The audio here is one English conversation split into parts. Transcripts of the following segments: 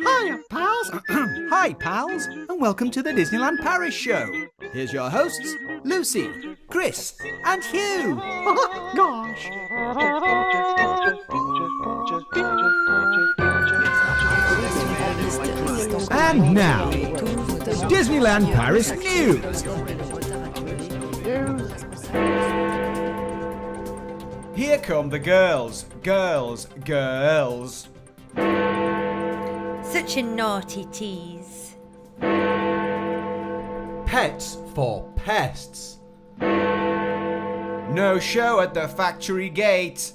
Hi, pals. Hi, pals, and welcome to the Disneyland Paris Show. Here's your hosts, Lucy, Chris, and Hugh. Gosh. And now, Disneyland Paris News. Here come the girls. Such a naughty tease. Pets for pests. No show at the factory gate.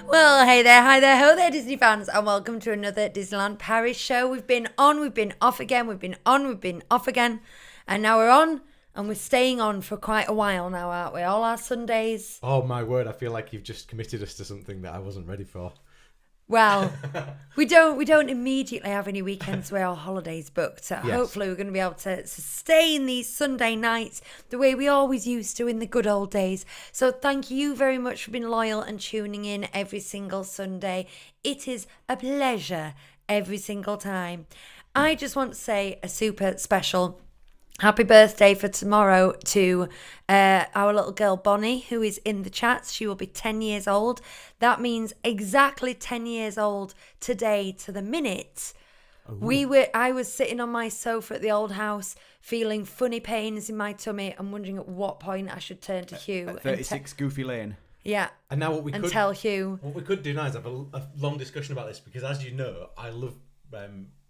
Well, hey there, hi there, ho there, Disney fans, and welcome to another Disneyland Paris Show. We've been on, we've been off again, we've been on, we've been off again, and now we're on, and we're staying on for quite a while now, aren't we? All our Sundays. Oh my word, I feel like you've just committed us to something that I wasn't ready for. Well, we don't immediately have any weekends where our holidays booked, so Yes. hopefully we're going to be able to sustain these Sunday nights the way we always used to in the good old days. So thank you very much for being loyal and tuning in every single Sunday. It is a pleasure every single time. I just want to say a super special happy birthday for tomorrow to our little girl Bonnie, who is in the chat. She will be 10 years old. That means exactly 10 years old today to the minute. I was sitting on my sofa at the old house feeling funny pains in my tummy and wondering at what point I should turn to Hugh. At 36 Goofy Lane. Yeah. And now what we could tell Hugh. What we could do now is have a long discussion about this, because as you know, I love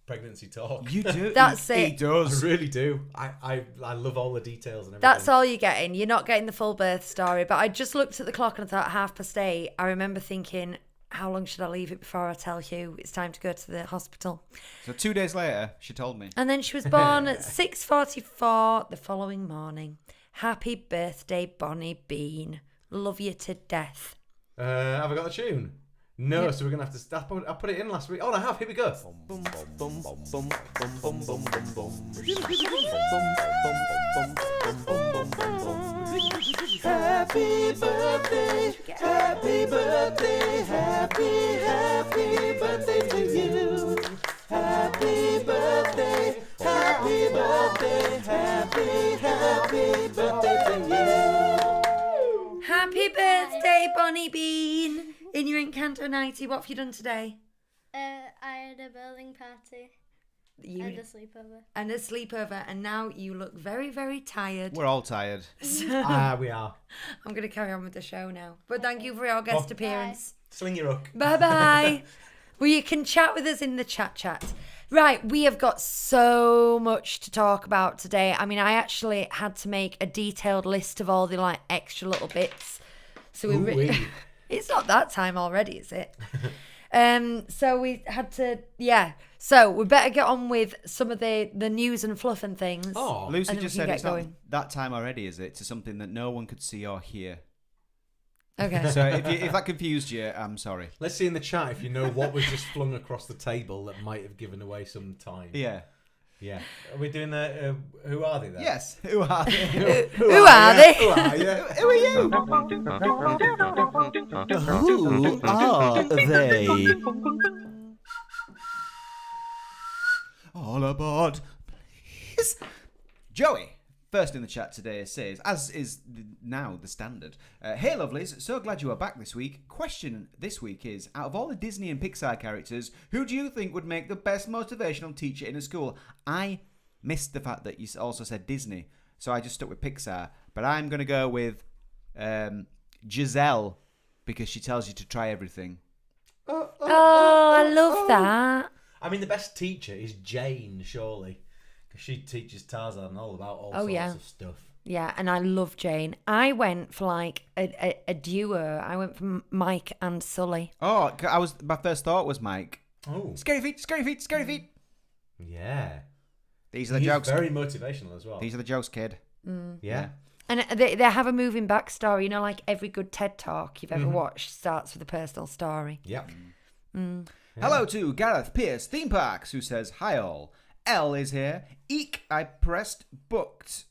pregnancy talk. You do. That's He it. does. I really do. I love all the details and everything. That's all you're getting. You're not getting the full birth story. But I just looked at the clock and I thought 8:30. I remember thinking, how long should I leave it before I tell Hugh it's time to go to the hospital? So 2 days later, she told me. And then she was born at 6:44 the following morning. Happy birthday, Bonnie Bean. Love you to death. Have I got the tune? No, Yep. so we're going to have to... I put it in last week. Oh, I have. Here we go. Happy birthday, happy birthday, happy birthday to you. Happy birthday, happy birthday, happy birthday to you. Happy birthday, Bonnie Bean. In your Encanto 90, what have you done today? I had a building party and a sleepover. And a sleepover, and now you look very, very tired. We're all tired. So We are. I'm going to carry on with the show now. But thank you for your guest appearance. Sling your hook. Bye-bye. Well, you can chat with us in the chat. Right, we have got so much to talk about today. I mean, I actually had to make a detailed list of all the extra little bits. So it's not that time already, is it? So we had to, So we better get on with some of the news and fluff and things. Oh, Lucy and then just we can said get it's not going. that time already, is it? To something that no one could see or hear. Okay. So if that confused you, I'm sorry. let's see in the chat if you know what was just flung across the table that might have given away some time. Yeah. Yeah. Are we doing the who are they then? Yes. Who are they? Who are they? Who are you? Who are you? Who are they? All aboard, please. Joey, first in the chat today, says, as is now the standard, hey lovelies, so glad you are back this week. Question this week is, out of all the Disney and Pixar characters, who do you think would make the best motivational teacher in a school? I missed the fact that you also said Disney, so I just stuck with Pixar. But I'm going to go with Giselle, because she tells you to try everything. Oh, I love that. I mean, the best teacher is Jane, surely, because she teaches Tarzan all about all sorts of stuff. Yeah, and I love Jane. I went for a duo. I went for Mike and Sully. Oh, my first thought was Mike. Oh, Scary feet, scary feet, scary feet. Yeah. These are the He's jokes. very motivational as well. These are the jokes, kid. Yeah. And they have a moving backstory. You know, like every good TED Talk you've ever watched starts with a personal story. Yep. Hello to Gareth Pierce Theme Parks, who says, hi all. L is here. Eek, I pressed booked.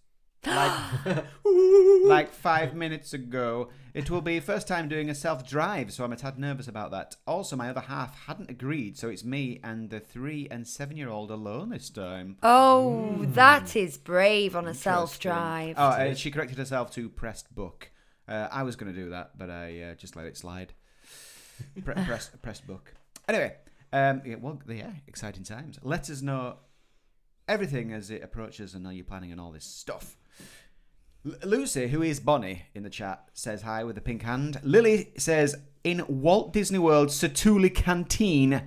Like 5 minutes ago. It will be first time doing a self-drive, so I'm a tad nervous about that. Also, my other half hadn't agreed, so it's me and the 3 and 7-year-old alone this time. Oh, that is brave on a self-drive. Oh, she corrected herself to pressed book. I was going to do that, but I just let it slide. Pressed book. Anyway, exciting times. Let us know everything as it approaches and are you planning on all this stuff. Lucy, who is Bonnie in the chat, says hi with a pink hand. Lily says, in Walt Disney World Satuli Canteen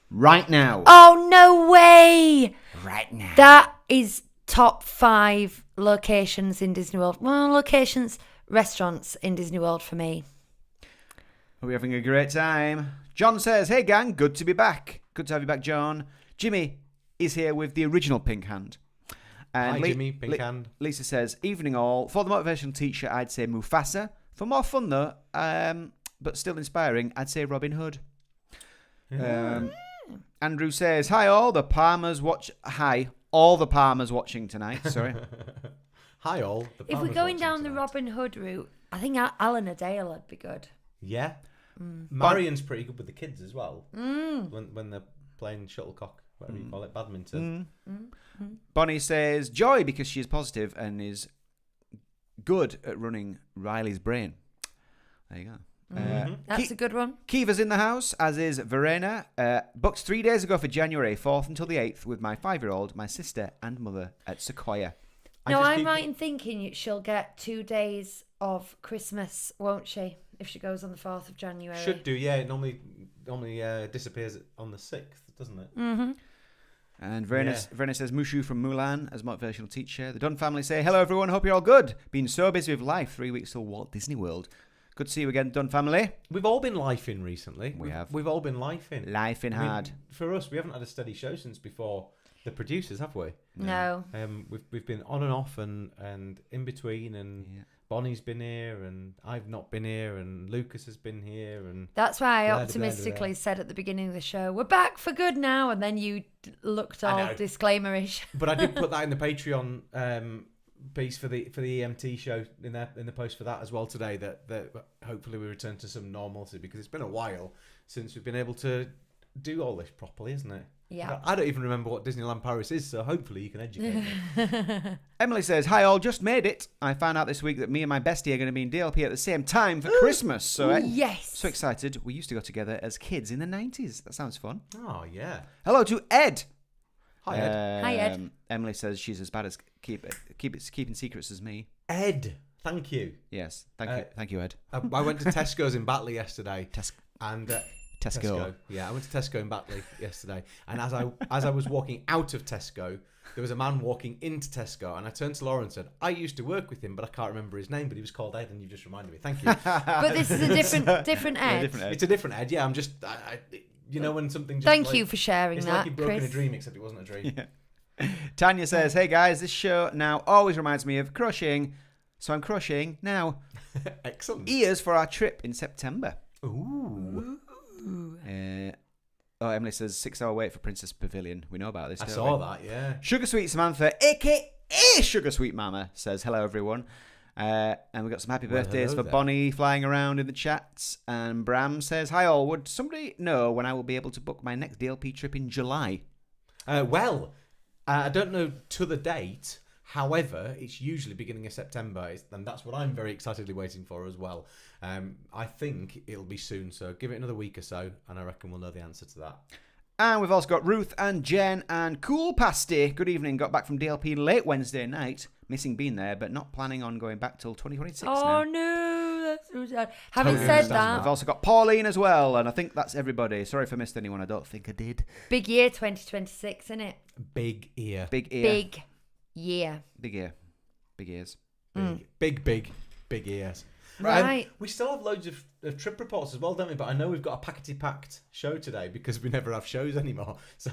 right now. Oh, no way! Right now. That is top 5 locations in Disney World. Well, restaurants in Disney World for me. Are we having a great time? John says, hey gang, good to be back. Good to have you back, John. Jimmy is here with the original pink hand. And Hi, Jimmy, pink hand. Lisa says, evening all. For the motivational teacher, I'd say Mufasa. For more fun, though, but still inspiring, I'd say Robin Hood. Andrew says, hi all. All the Palmers watching tonight. Sorry. Hi all. If we're going down the Robin Hood route, I think Alan Adale would be good. Yeah. Marion's pretty good with the kids as well. When they're playing shuttlecock, whatever you call it, badminton. Bonnie says, joy, because she is positive and is good at running Riley's brain. There you go. That's a good one. Kiva's in the house, as is Verena. Booked 3 days ago for January 4th until the 8th with my 5-year-old, my sister and mother at Sequoia. I'm right in thinking she'll get 2 days of Christmas, won't she? If she goes on the 4th of January. Should do, yeah. It normally disappears on the 6th, doesn't it? Mm-hmm. And Verena says, Mushu from Mulan as motivational teacher. The Dunn family say, hello everyone, hope you're all good. Been so busy with life, 3 weeks till Walt Disney World. Good to see you again, Dunn family. We've all been life-in recently. We've all been life-in. Life-in hard. For us, we haven't had a steady show since before the producers, have we? No. We've been on and off and in between, and Bonnie's been here, and I've not been here, and Lucas has been here, and that's why I optimistically said at the beginning of the show, we're back for good now, and then you looked all disclaimer-ish. But I did put that in the Patreon piece for the EMT show in the post for that as well today. That hopefully we return to some normalcy, because it's been a while since we've been able to do all this properly, isn't it? Yeah. I don't even remember what Disneyland Paris is, so hopefully you can educate me. Emily says, hi all, just made it. I found out this week that me and my bestie are going to be in DLP at the same time for Christmas. So yes. So excited. We used to go together as kids in the 90s. That sounds fun. Oh, yeah. Hello to Ed. Hi, Ed. Hi, Ed. Emily says she's as bad as keeping secrets as me. Ed, thank you. Yes, thank you, Ed. I went to Tesco's in Batley yesterday. Tesco. Yeah, I went to Tesco in Batley yesterday, and as I was walking out of Tesco, there was a man walking into Tesco, and I turned to Laura and said, I used to work with him, but I can't remember his name, but he was called Ed, and you just reminded me. Thank you. But this is a different Ed. Different Ed. It's a different Ed. Yeah, I'm just, when something. Just Thank you for sharing it's that. It's like you've broken Chris. a dream, except it wasn't a dream. Yeah. Tanya says, hey guys, this show now always reminds me of crocheting, so I'm crocheting now. Excellent. Ears for our trip in September. Ooh. Emily says 6-hour wait for Princess Pavilion. We know about this. I saw that, yeah. Sugar Sweet Samantha, aka Sugar Sweet Mama, says hello everyone. And we've got some happy birthdays for Bonnie flying around in the chats. And Bram says, hi all, would somebody know when I will be able to book my next DLP trip in July? I don't know to the date. However, it's usually beginning of September, and that's what I'm very excitedly waiting for as well. I think it'll be soon, so give it another week or so, and I reckon we'll know the answer to that. And we've also got Ruth and Jen and Cool Pasty. Good evening. Got back from DLP late Wednesday night. Missing being there, but not planning on going back till 2026 now. Oh, no. That's so sad. Having said that... We've also got Pauline as well, and I think that's everybody. Sorry if I missed anyone. I don't think I did. Big year 2026, isn't it? Big ear. Big ear. Big year. Big ear. Big ears. Big ears. Right. We still have loads of trip reports as well, don't we? But I know we've got a packety-packed show today because we never have shows anymore. So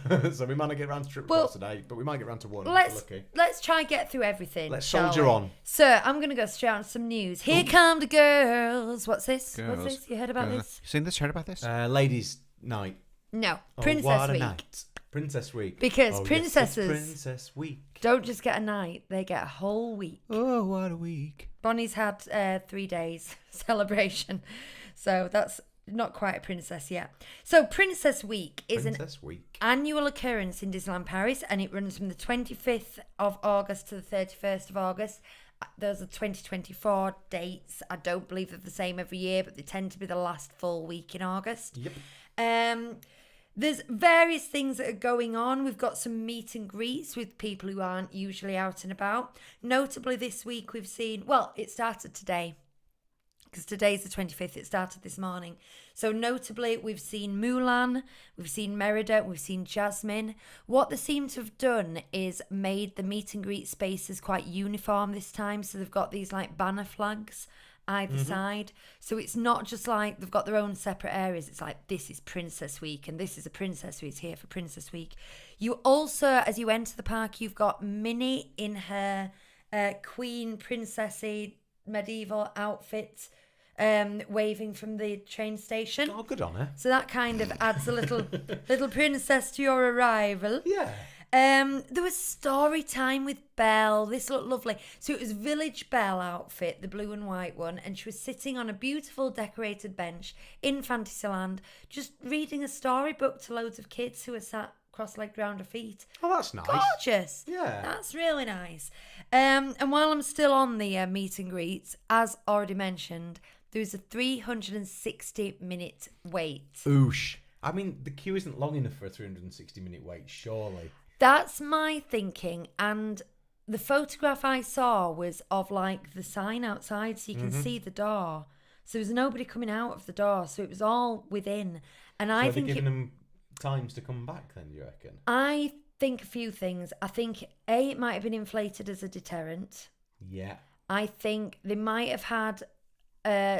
we might not get around to trip reports today, but we might get around to one. Let's try and get through everything. Let's soldier on. So I'm going to go straight on some news. Here come the girls. What's this? Girls. What's this? You heard about this? Seen this? Heard about this? Ladies' night. No. Oh, Princess what a Week. night. Princess Week. Because princesses yes, it's Princess Week. don't just get a night, they get a whole week. Oh, what a week. Bonnie's had 3 days celebration. So that's not quite a princess yet. So Princess Week is an annual occurrence in Disneyland Paris, and it runs from the 25th of August to the 31st of August. Those are 2024 dates. I don't believe they're the same every year, but they tend to be the last full week in August. Yep. There's various things that are going on. We've got some meet and greets with people who aren't usually out and about. Notably this week we've seen, well, it started today because today's the 25th. It started this morning. So notably we've seen Mulan, we've seen Merida, we've seen Jasmine. What they seem to have done is made the meet and greet spaces quite uniform this time. So they've got these like banner flags either side. So it's not just like they've got their own separate areas. It's like, this is Princess Week and this is a princess who's here for Princess Week. You also, as you enter the park, you've got Minnie in her queen princessy medieval outfit, waving from the train station. Oh, good on her. So that kind of adds a little princess to your arrival. Yeah. There was story time with Belle. This looked lovely. So it was Village Belle outfit, the blue and white one, and she was sitting on a beautiful decorated bench in Fantasyland, just reading a storybook to loads of kids who were sat cross-legged round her feet. Oh, that's nice. Gorgeous. Yeah. That's really nice. And while I'm still on the meet and greets, as already mentioned, there's a 360-minute wait. Oosh. I mean, the queue isn't long enough for a 360-minute wait, surely. That's my thinking, and the photograph I saw was of like the sign outside, so you can see the door. So there was nobody coming out of the door, so it was all within. And I think giving them times to come back. Then, do you reckon? I think a few things. I think it might have been inflated as a deterrent. Yeah. I think they might have had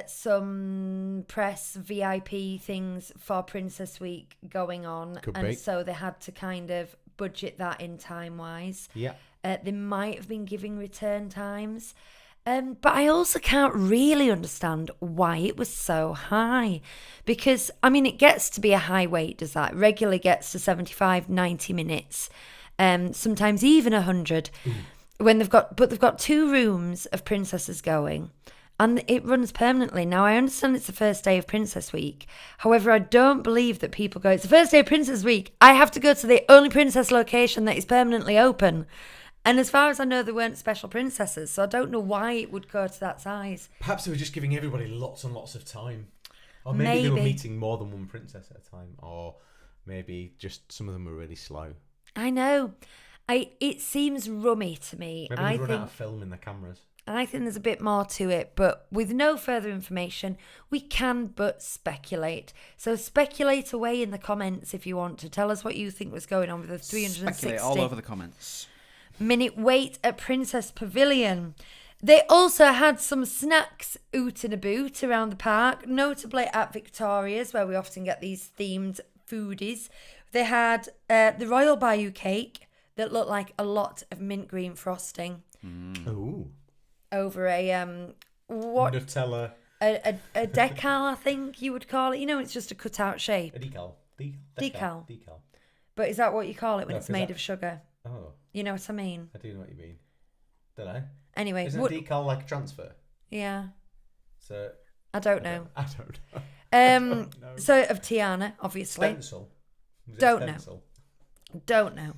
some press VIP things for Princess Week going on, Could and be. so they had to kind of budget that in time-wise. Yeah. They might have been giving return times. But I also can't really understand why it was so high. Because, I mean, it gets to be a high wait, does that? Regularly gets to 75, 90 minutes. Sometimes even 100. When they've got 2 rooms of princesses going. And it runs permanently. Now, I understand it's the first day of Princess Week. However, I don't believe that people go, it's the first day of Princess Week. I have to go to the only princess location that is permanently open. And as far as I know, there weren't special princesses. So I don't know why it would go to that size. Perhaps they were just giving everybody lots and lots of time. Or maybe they were meeting more than one princess at a time. Or maybe just some of them were really slow. I know. It seems rummy to me. Maybe they run out of film in the cameras. I think there's a bit more to it, but with no further information, we can but speculate. So speculate away in the comments if you want to. Tell us what you think was going on with the 360. Speculate all over the comments. Minute wait at Princess Pavilion. They also had some snacks oot and a boot around the park, notably at Victoria's, where we often get these themed foodies. They had the Royal Bayou cake that looked like a lot of mint green frosting. Ooh. Over a what Nutella. a decal, I think you would call it. You know, it's just a cutout shape. A decal. Decal. Decal. But is that what you call it when No, it's made of sugar? Oh, You know what I mean? I do know what you mean. Don't I? Anyway, Isn't a decal like a transfer? yeah, So I don't know. I don't know. No. So of Tiana, obviously. Stencil. Was it Don't know. stencil? Don't know.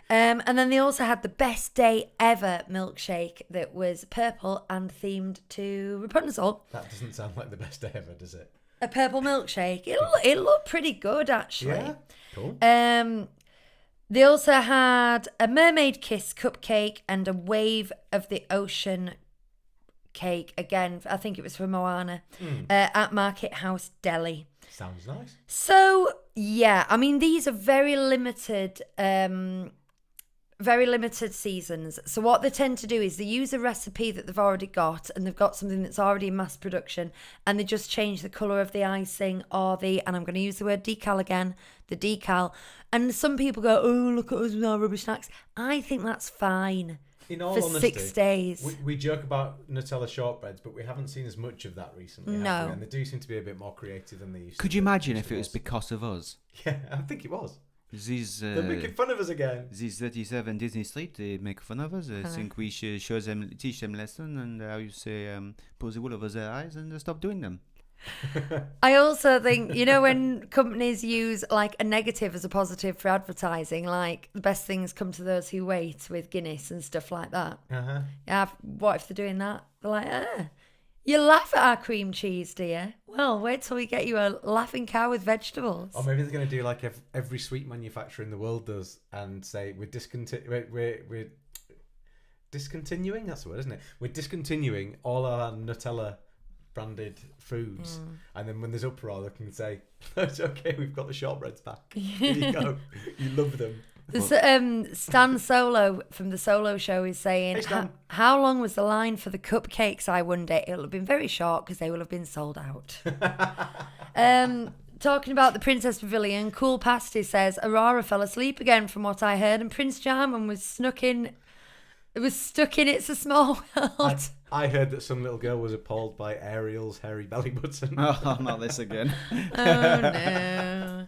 And then they also had the best day ever milkshake that was purple and themed to Rapunzel. That doesn't sound like the best day ever, does it? A purple milkshake. It looked pretty good, actually. Yeah. Cool. They also had a mermaid kiss cupcake and a wave of the ocean cake. Again, I think it was from Moana at Market House Deli. Sounds nice. So, yeah, I mean, these are very limited very limited seasons. So what they tend to do is they use a recipe that they've already got, and they've got something that's already in mass production, and they just change the colour of the icing or and I'm going to use the word decal again, the decal. And some people go, oh, look at us with our rubbish snacks. I think that's fine. In all for honesty, 6 days. We joke about Nutella shortbreads, but we haven't seen as much of that recently. No. Have we? And they do seem to be a bit more creative than they used to. Could you imagine if it was because of us? Yeah, I think it was. They're making fun of us again. These 37 Disney Street, they make fun of us. I think we should teach them lesson, and how you say, pull the wool over their eyes and stop doing them. I also think, when companies use like a negative as a positive for advertising, like the best things come to those who wait with Guinness and stuff like that. Uh-huh. Yeah, what if they're doing that? They're like, you laugh at our cream cheese, dear. Well, wait till we get you a laughing cow with vegetables. Or maybe they're going to do like every sweet manufacturer in the world does and say, we're discontinuing, that's the word, isn't it? We're discontinuing all our Nutella branded foods, and then when there's uproar they can say, it's okay, we've got the shortbreads back. Here you go. You love them. Stan Solo from the Solo Show is saying, Hey, how long was the line for the cupcakes, I wonder? It'll have been very short because they will have been sold out. Talking about the Princess Pavilion, Cool Pasty says, Aurora fell asleep again from what I heard, and Prince Charming was stuck in It's a Small World. I heard that some little girl was appalled by Ariel's hairy belly button. Oh, not this again. Oh, no.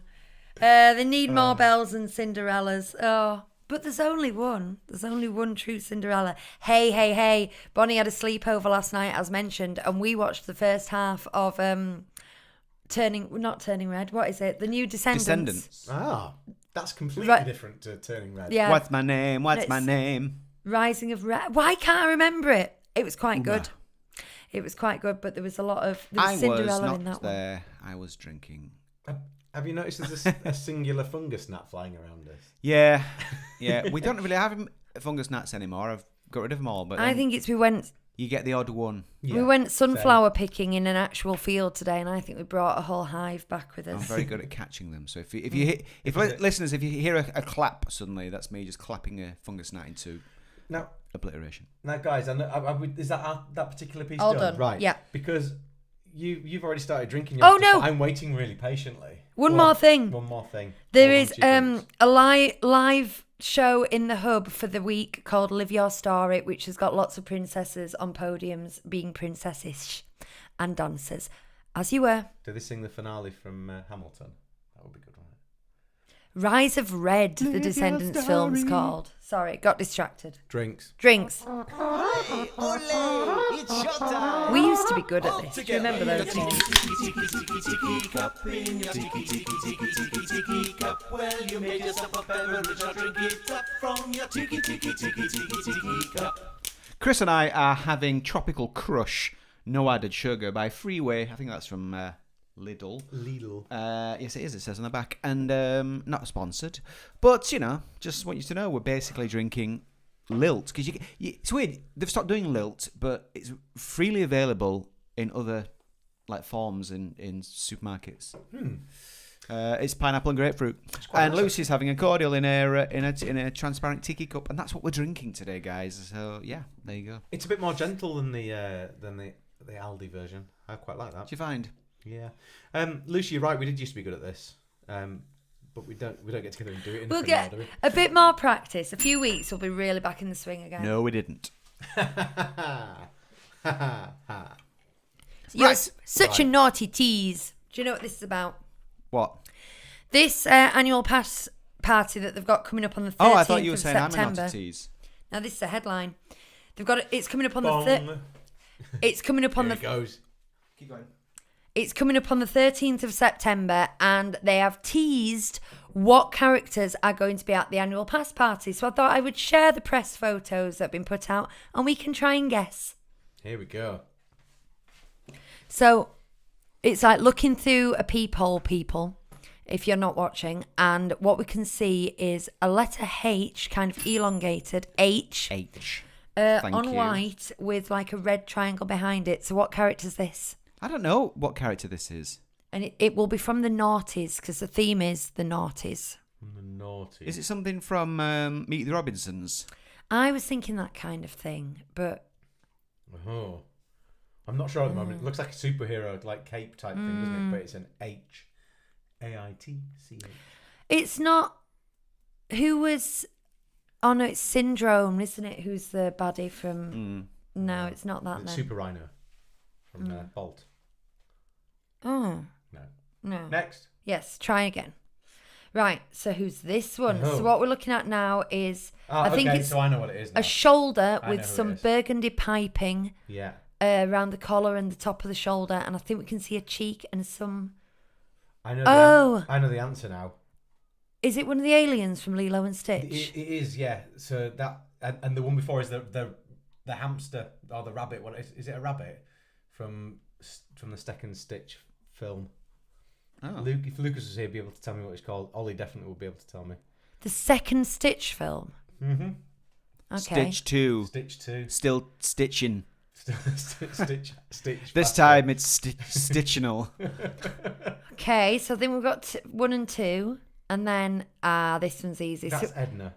They need more bells and Cinderellas. Oh, but there's only one. There's only one true Cinderella. Hey. Bonnie had a sleepover last night, as mentioned, and we watched the first half of not Turning Red. What is it? The new Descendants. Ah, that's completely different to Turning Red. Yeah. What's my name? What's my name? Rising of Red. Why can't I remember it? It was quite good. It was quite good, but there was a lot of Cinderella in that one. I was drinking. Have you noticed there's a singular fungus gnat flying around us? Yeah. We don't really have fungus gnats anymore. I've got rid of them all. But I think you get the odd one. Yeah, we went sunflower picking in an actual field today, and I think we brought a whole hive back with us. I'm very good at catching them. So if listeners, if you hear a clap suddenly, that's me just clapping a fungus gnat into obliteration. Now, guys, is that particular piece all done? Right. Yeah. Because you've already started drinking your stuff, no. but I'm waiting really patiently. One more thing. There is a live show in the Hub for the week called Live Your Story, which has got lots of princesses on podiums being princessish and dancers, as you were. Do they sing the finale from Hamilton? That would be good, wouldn't it? Rise of Red, the Descendants film's called. Sorry, got distracted. Drinks. Ole, it's your time. We used to be good at this. Do you remember those days? Well, you made yourself a beverage, I'll drink it up from your tiki cup. Chris and I are having Tropical Crush, no added sugar, by Freeway. I think that's from Lidl. Yes, it is. It says on the back. And not sponsored. But, just want you to know, we're basically drinking Lilt. Because it's weird. They've stopped doing Lilt, but it's freely available in other forms in supermarkets. It's pineapple and grapefruit. And nice. Lucy's having a cordial in a transparent tiki cup, and that's what we're drinking today, guys. So yeah, there you go. It's a bit more gentle than the Aldi version. I quite like that. What do you find? Yeah, Lucy, you're right. We did used to be good at this, but we don't get together and do it. We'll get a bit more practice. A few weeks, we'll be really back in the swing again. No, we didn't. You're such a naughty tease. Do you know what this is about? What? This annual pass party that they've got coming up on the 13th of September. Oh, I thought you were saying I'm a naughty tease. Now this is a headline. They've got it's coming up on the. It's coming up on Here the. It goes. Keep going. It's coming up on the 13th of September, and they have teased what characters are going to be at the annual pass party. So I thought I would share the press photos that have been put out, and we can try and guess. Here we go. So it's like looking through a peephole, people, if you're not watching, and what we can see is a letter H, kind of elongated, H. On white with like a red triangle behind it. So what character is this? I don't know what character this is. And it will be from the noughties, because the theme is the noughties. From the naughty. Is it something from Meet the Robinsons? I was thinking that kind of thing, but Oh. I'm not sure at the moment. It looks like a superhero, like cape type thing, doesn't it? But it's an H. AITCH. it's not. Who was? Oh no, it's Syndrome, isn't it? Who's the baddie from? No, it's not that. It's Then. Super Rhino from Bolt. Oh No. no. Next. Yes, try again. Right, so who's this one? Oh. So what we're looking at now is I think it's so I know what it is now. a shoulder I know with who it some is. burgundy piping Yeah. around the collar and the top of the shoulder, and I think we can see a cheek and some. I know. I know the answer now. Is it one of the aliens from Lilo and Stitch? It is, yeah. So that and the one before is the hamster or the rabbit. What is it? A rabbit from the second Stitch film? Oh. Luke, if Lucas was here, he'd be able to tell me what it's called. Ollie definitely would be able to tell me. The second Stitch film. Mm-hmm. Okay. Stitch 2. Stitch 2. Still stitching. Stitch. This time it's stitchinal. Okay, so then we've got 1 and 2, and then this one's easy. That's So, Edna.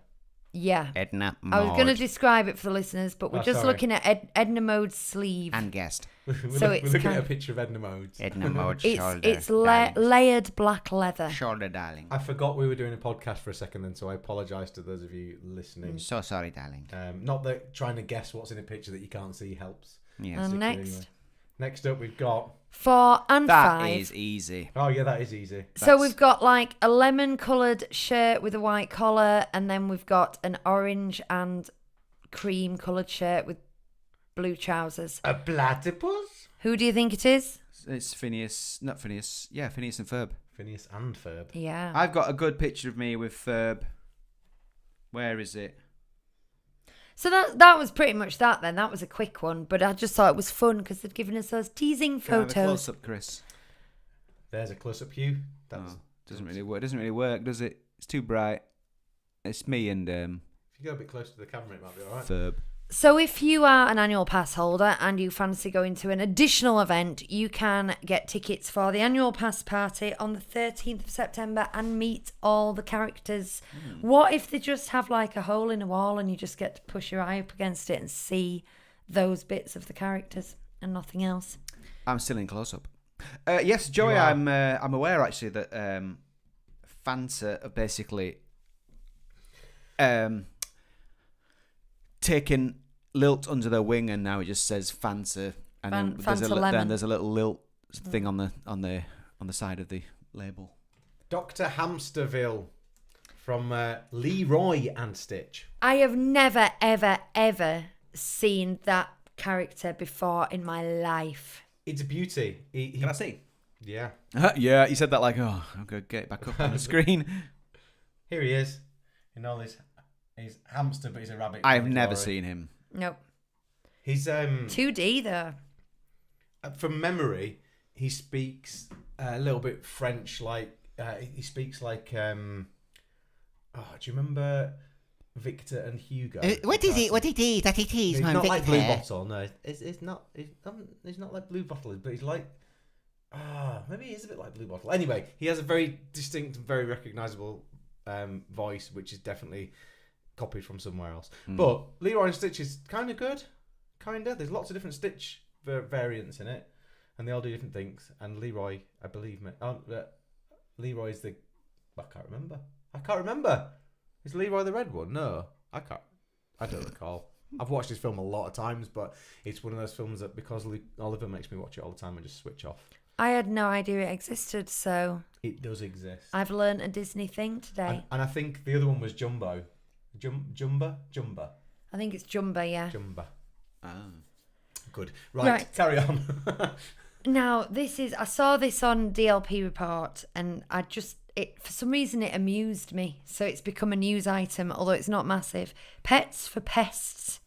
yeah. Edna I was going to Maude. describe it for the listeners, but we're just sorry. looking at Edna Mode's sleeve. And guest. So We're it's looking kind at a of- picture of Edna Mode's. Edna Maude It's shoulder. it's darlings. layered black leather. Shoulder, darling. I forgot we were doing a podcast for a second then, so I apologise to those of you listening. So sorry, darling. Not that trying to guess what's in a picture that you can't see helps. Yes. And Particularly next, anyway. Next up, we've got. 4 and That 5. is easy. Oh yeah, that is easy. So we've got like a lemon coloured shirt with a white collar, and then we've got an orange and cream coloured shirt with blue trousers. A platypus? Who do you think it is? It's Phineas. Not Phineas. Yeah, Phineas and Ferb. Phineas and Ferb. Yeah. I've got a good picture of me with Ferb. Where is it? So that was pretty much that then. That was a quick one, but I just thought it was fun because they'd given us those teasing Can I have a photos. close up, Chris. There's a close-up view. Oh, doesn't really work. Doesn't really work, does it? It's too bright. It's me and If you go a bit closer to the camera, it might be all right. Ferb. So if you are an annual pass holder and you fancy going to an additional event, you can get tickets for the annual pass party on the 13th of September and meet all the characters. What if they just have like a hole in a wall and you just get to push your eye up against it and see those bits of the characters and nothing else? I'm still in close up. Yes, Joey. You are. I'm aware actually that Fanta have basically taken Lilt under their wing, and now it just says Fanta, and then Fanta Lemon. then there's a little Lilt thing on the side of the label. Dr. Hamsterville from Leroy and Stitch. I have never, ever, ever seen that character before in my life. It's a beauty. Can I see? Yeah. Yeah, you said that like, oh, I'm gonna get it back up on the screen. Here he is. In all his hamster, but he's a rabbit. I have never seen him. Nope. He's 2D though. from memory. He speaks a little bit French, like he speaks like. Do you remember Victor and Hugo? What is it? What it is? That it is, He's my not like Blue Victor. Bottle. No, it's not. He's not like Blue Bottle, but he's like. Maybe he is a bit like Blue Bottle. Anyway, he has a very distinct, very recognisable voice, which is definitely copied from somewhere else. But Leroy and Stitch is kind of good. Kinda. There's lots of different Stitch variants in it, and they all do different things. And Leroy, I believe, Leroy's the. I can't remember. Is Leroy the red one? No, I can't. I don't recall. I've watched this film a lot of times, but it's one of those films that because Oliver makes me watch it all the time, I just switch off. I had no idea it existed, so It does exist. I've learnt a Disney thing today. And I think the other one was Jumbo. Jumba? I think it's Jumba, yeah. Jumba. Ah. Good. Right, carry on. Now, I saw this on DLP report, and for some reason it amused me. So it's become a news item, although it's not massive. Pets for Pests.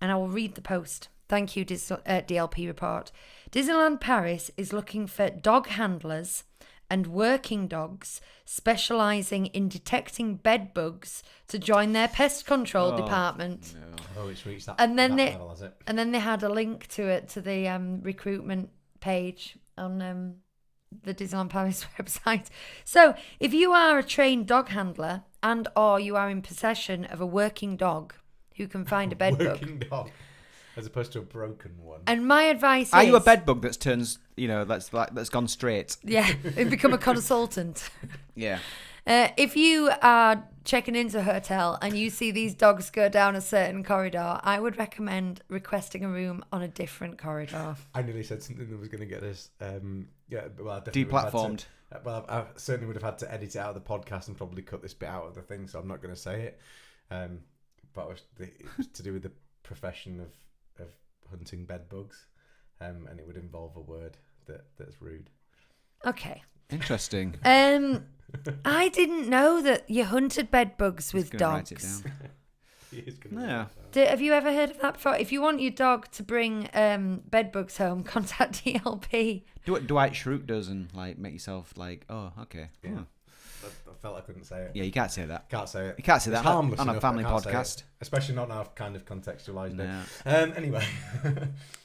And I will read the post. Thank you, DLP report. Disneyland Paris is looking for dog handlers and working dogs specialising in detecting bed bugs to join their pest control department. Oh, it's reached that, And then that level, has it? And then they had a link to it, to the recruitment page on the Disneyland Paris website. So, if you are a trained dog handler and or you are in possession of a working dog who can find a bed bug. Working dog, as opposed to a broken one. And my advice Are is... you a bed bug that's turns, that's gone straight? Yeah, and become a consultant. Yeah. If you are checking into a hotel and you see these dogs go down a certain corridor, I would recommend requesting a room on a different corridor. I nearly said something that was going to get us, well, I definitely Deplatformed. I certainly would have had to edit it out of the podcast and probably cut this bit out of the thing, so I'm not going to say it. But it was to do with the profession of hunting bed bugs, and it would involve a word that's rude. Okay. Interesting. I didn't know that you hunted bed bugs with dogs. Write it down. Yeah. Have you ever heard of that before? If you want your dog to bring bed bugs home, contact DLP. Do what Dwight Schrute does and make yourself oh, okay. Yeah. Oh. I felt I couldn't say it. Yeah, you can't say that. Can't say it. You can't say It's that harmless on a enough, family I can't say podcast. it. Especially not now I've kind of contextualised No. it. Anyway.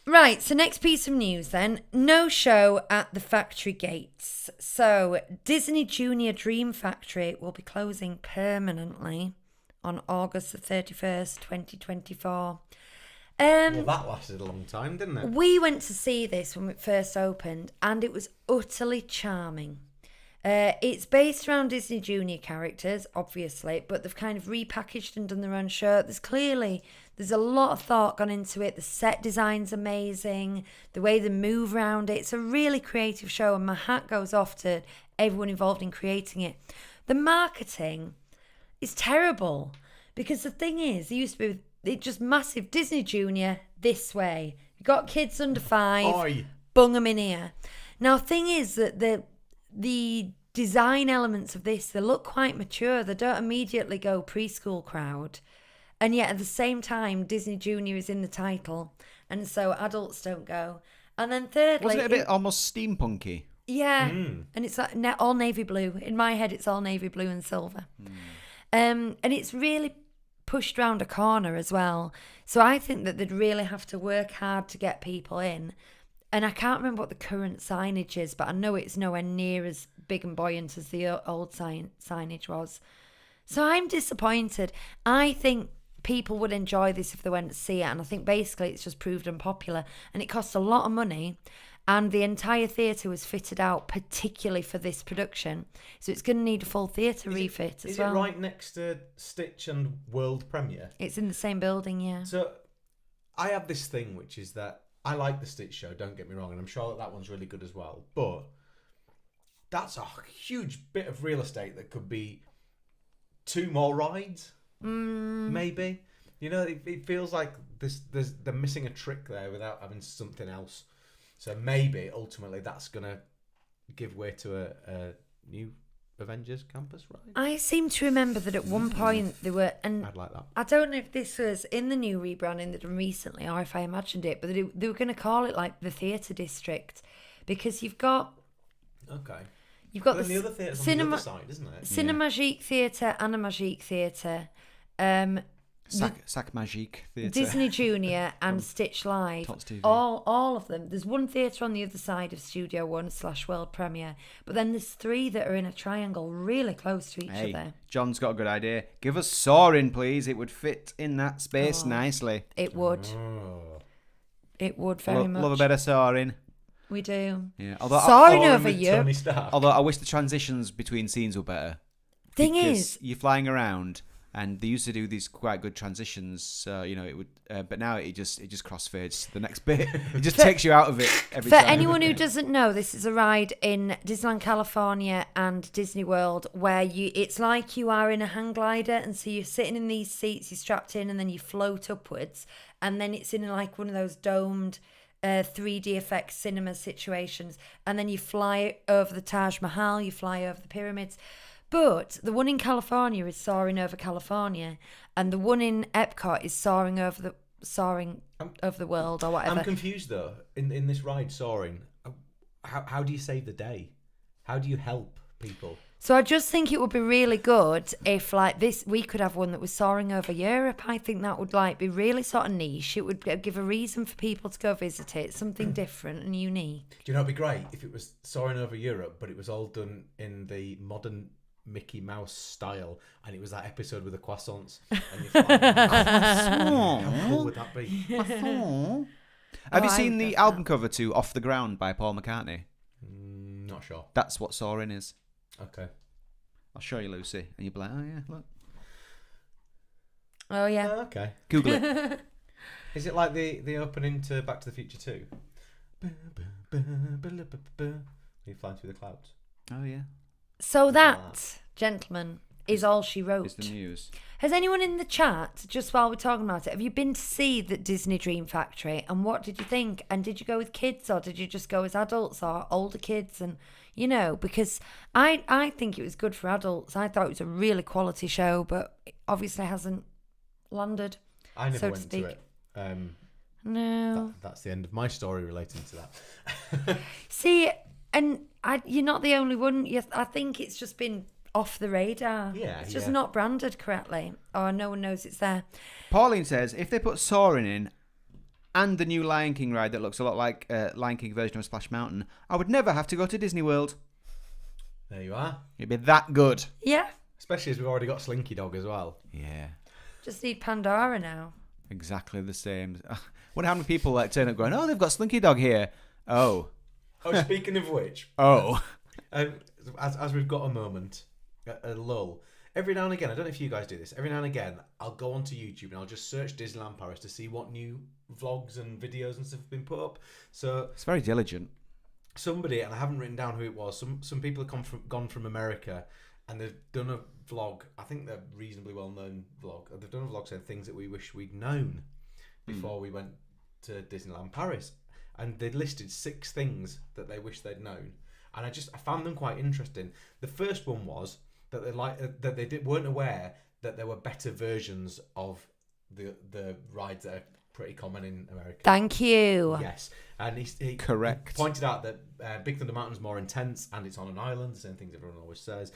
Right, so next piece of news then. No show at the factory gates. So Disney Junior Dream Factory will be closing permanently on August the 31st, 2024. Well, that lasted a long time, didn't it? We went to see this when it first opened and it was utterly charming. It's based around Disney Junior characters, obviously, but they've kind of repackaged and done their own show. There's a lot of thought gone into it. The set design's amazing. The way they move around it. It's a really creative show, and my hat goes off to everyone involved in creating it. The marketing is terrible because the thing is, there used to be just massive Disney Junior this way. You got kids under 5, Oi. bung them in here. Now, thing is that the design elements of this, they look quite mature. They don't immediately go preschool crowd. And yet at the same time, Disney Junior is in the title. And so adults don't go. And then thirdly... Wasn't it a bit almost steampunky? Yeah. And it's like all navy blue. In my head, it's all navy blue and silver. And it's really pushed round a corner as well. So I think that they'd really have to work hard to get people in. And I can't remember what the current signage is, but I know it's nowhere near as big and buoyant as the old signage was. So I'm disappointed. I think people would enjoy this if they went to see it, and I think basically it's just proved unpopular. And it cost a lot of money, and the entire theatre was fitted out particularly for this production. So it's going to need a full theatre refit as well. Is it right next to Stitch and World Premiere? It's in the same building, yeah. So I have this thing, which is that I like the Stitch show, don't get me wrong, and I'm sure that one's really good as well. But that's a huge bit of real estate that could be 2 more rides, maybe. It feels like they're missing a trick there without having something else. So maybe ultimately that's going to give way to a new Avengers campus ride. I seem to remember that at one point they were, and I'd like that. I don't know if this was in the new rebranding that done recently or if I imagined it, but they were going to call it like the theatre district because you've got the other theatre's on the other side, isn't it? Cinemagique Theatre, Animagique Theatre, Sac Magique Theatre. Disney Junior and Stitch Live. Tots TV. All of them. There's one theatre on the other side of Studio One / World Premiere, but then there's 3 that are in a triangle really close to each other. John's got a good idea. Give us Soaring, please. It would fit in that space nicely. It would. It would very much. Love a bit of Soaring. We do. Yeah. Soaring over you. Tony Stark. Although I wish the transitions between scenes were better. Thing because is, you're flying around, and they used to do these quite good transitions. So it would, but now it just crossfades to the next bit. It just takes you out of it every for time. anyone who doesn't know, this is a ride in Disneyland California and Disney World where it's like you are in a hang glider, and so you're sitting in these seats, you're strapped in, and then you float upwards, and then it's in like one of those domed 3D effects cinema situations, and then you fly over the Taj Mahal, you fly over the pyramids. But the one in California is soaring over California, and the one in Epcot is soaring over the world or whatever. I'm confused though. In this ride, Soaring, how do you save the day? How do you help people. So I just think it would be really good if, like, this, we could have one that was soaring over Europe. I think that would, like, be really sort of niche. It would give a reason for people to go visit it, something different and unique. Do you know, it'd be great if it was soaring over Europe, but it was all done in the modern Mickey Mouse style, and it was that episode with the croissants. And you're like, how cool would that be? Have you seen the album cover to Off the Ground by Paul McCartney? Not sure. That's what soaring is. Okay. I'll show you, Lucy, and you'll be like, oh yeah, look. Oh, yeah. Okay. Google it. Is it like the opening to Back to the Future 2? You flying through the clouds. Oh yeah. So that, gentlemen, is all she wrote. It's the news. Has anyone in the chat, just while we're talking about it, have you been to see the Disney Dream Factory, and what did you think? And did you go with kids, or did you just go as adults or older kids? And, you know, because I think it was good for adults. I thought it was a really quality show, but it obviously hasn't landed. I never so to went speak. to it. No. That's the end of my story relating to that. See, and you're not the only one. I think it's just been off the radar. Yeah, it's just not branded correctly, or no one knows it's there. Pauline says, if they put soaring in and the new Lion King ride that looks a lot like Lion King version of Splash Mountain, I would never have to go to Disney World. There you are. It'd be that good. Yeah. Especially as we've already got Slinky Dog as well. Yeah. Just need Pandora now. Exactly the same. I wonder how many people like turn up going, oh, they've got Slinky Dog here. Oh. Oh, speaking of which. Oh. As we've got a moment, a lull. Every now and again, I don't know if you guys do this, every now and again, I'll go onto YouTube and I'll just search Disneyland Paris to see what new vlogs and videos and stuff have been put up. So it's very diligent. Somebody, and I haven't written down who it was, some people have gone from America and they've done a vlog. I think they're reasonably well-known vlog. They've done a vlog saying things that we wish we'd known before we went to Disneyland Paris. And they'd listed 6 things that they wish they'd known. And I found them quite interesting. The first one was that they weren't aware that there were better versions of the rides that are pretty common in America. Thank you. Yes, and he correct. He pointed out that Big Thunder Mountain's more intense and it's on an island. The same things everyone always says.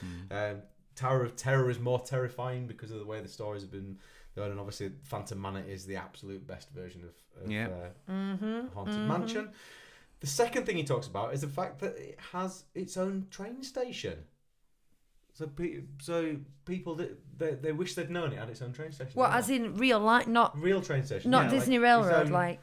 Tower of Terror is more terrifying because of the way the stories have been done, and obviously Phantom Manor is the absolute best version of Haunted Mansion. The second thing he talks about is the fact that it has its own train station. So people that they wish they'd known it had its own train station. What, as in real life, not real train station? Not Disney Railroad,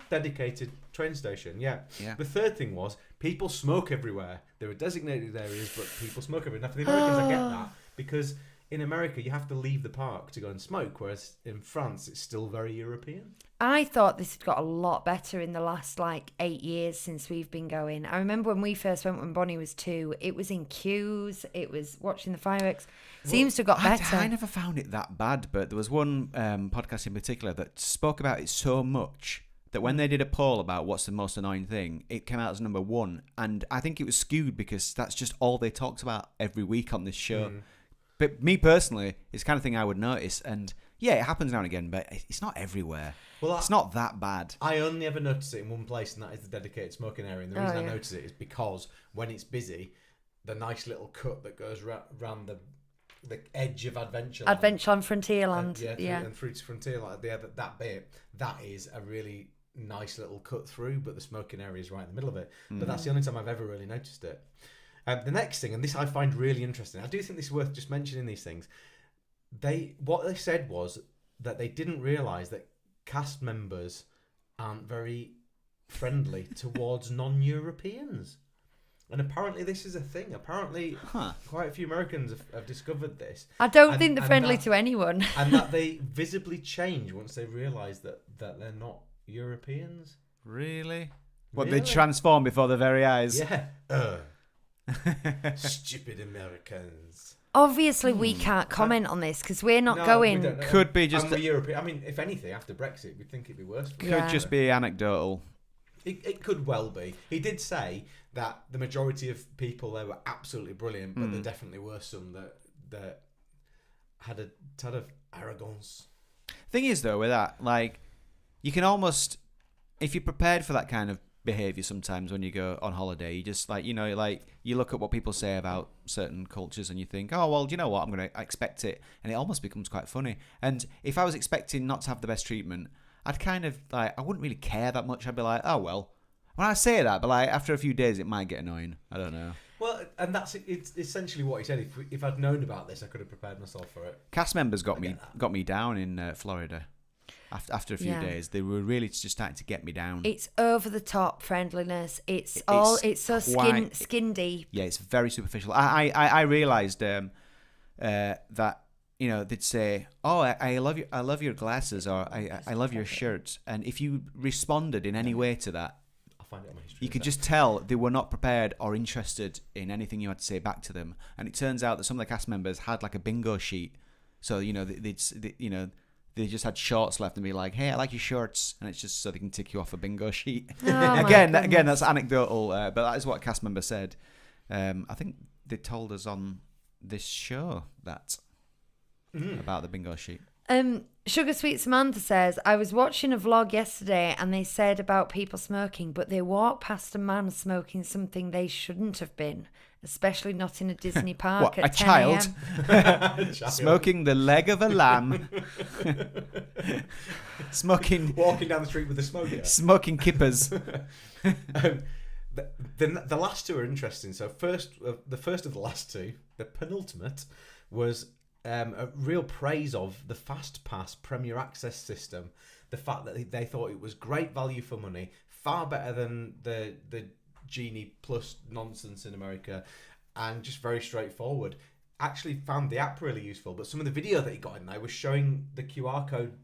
dedicated train station. Yeah. The third thing was people smoke everywhere. There are designated areas, but people smoke everywhere. Now for the Americans, I get that because in America you have to leave the park to go and smoke, whereas in France it's still very European. I thought this had got a lot better in the last 8 years since we've been going. I remember when we first went when Bonnie was 2, it was in queues, it was watching the fireworks. Seems to have got better. I never found it that bad, but there was one podcast in particular that spoke about it so much that when they did a poll about what's the most annoying thing, it came out as number 1. And I think it was skewed because that's just all they talked about every week on this show. But me personally, it's the kind of thing I would notice. And yeah, it happens now and again, but it's not everywhere. Well, it's not that bad. I only ever notice it in one place, and that is the dedicated smoking area. And the reason I notice it is because when it's busy, the nice little cut that goes around the edge of Adventureland. Adventureland, Frontierland. And through to Frontierland, that bit, that is a really nice little cut through, but the smoking area is right in the middle of it. But that's the only time I've ever really noticed it. The next thing, and this I find really interesting, I do think this is worth just mentioning these things. What they said was that they didn't realise that cast members aren't very friendly towards non-Europeans. And apparently this is a thing. Apparently quite a few Americans have discovered this. I don't think they're friendly to anyone. And that they visibly change once they realise that they're not Europeans. Really? What, they transform before their very eyes? Yeah. Stupid Americans. Obviously, we can't comment on this because we're not going. We don't know. Could be just European. I mean, if anything, after Brexit, we'd think it'd be worse. Could just be anecdotal. It could well be. He did say that the majority of people there were absolutely brilliant, but there definitely were some that had a tad of arrogance. Thing is, though, with that, you can almost, if you're prepared for that kind of behavior sometimes when you go on holiday. You just like, you look at what people say about certain cultures and you think, oh, well, do you know what? I'm going to expect it. And it almost becomes quite funny. And if I was expecting not to have the best treatment, I'd kind of I wouldn't really care that much. I'd be like, oh, well, when I say that, but after a few days, it might get annoying. I don't know. Well, and it's essentially what he said. If I'd known about this, I could have prepared myself for it. Cast members got me down in Florida. After a few days, they were really just starting to get me down. It's over the top friendliness. It's so skin deep. Yeah, it's very superficial. I realised that they'd say, "Oh, I love your glasses," or "I love your shirt," and if you responded in any way to that, I'll find it on my history. You could just tell they were not prepared or interested in anything you had to say back to them. And it turns out that some of the cast members had like a bingo sheet, so they just had shorts left and be like, "Hey, I like your shorts," and it's just so they can tick you off a bingo sheet. Again, that's anecdotal, but that is what a cast member said. I think they told us on this show that about the bingo sheet. Sugar Sweet Samantha says, I was watching a vlog yesterday and they said about people smoking, but they walked past a man smoking something they shouldn't have been, especially not in a Disney park what, at a 10 child? a.m. Smoking the leg of a lamb. Walking down the street with a smoker. Smoking kippers. The last two are interesting. So the first of the last two, the penultimate, was a real praise of the Fast Pass Premier Access system. The fact that they thought it was great value for money, far better than the Genie Plus nonsense in America, and just very straightforward. Actually found the app really useful, but some of the video that he got in there was showing the QR code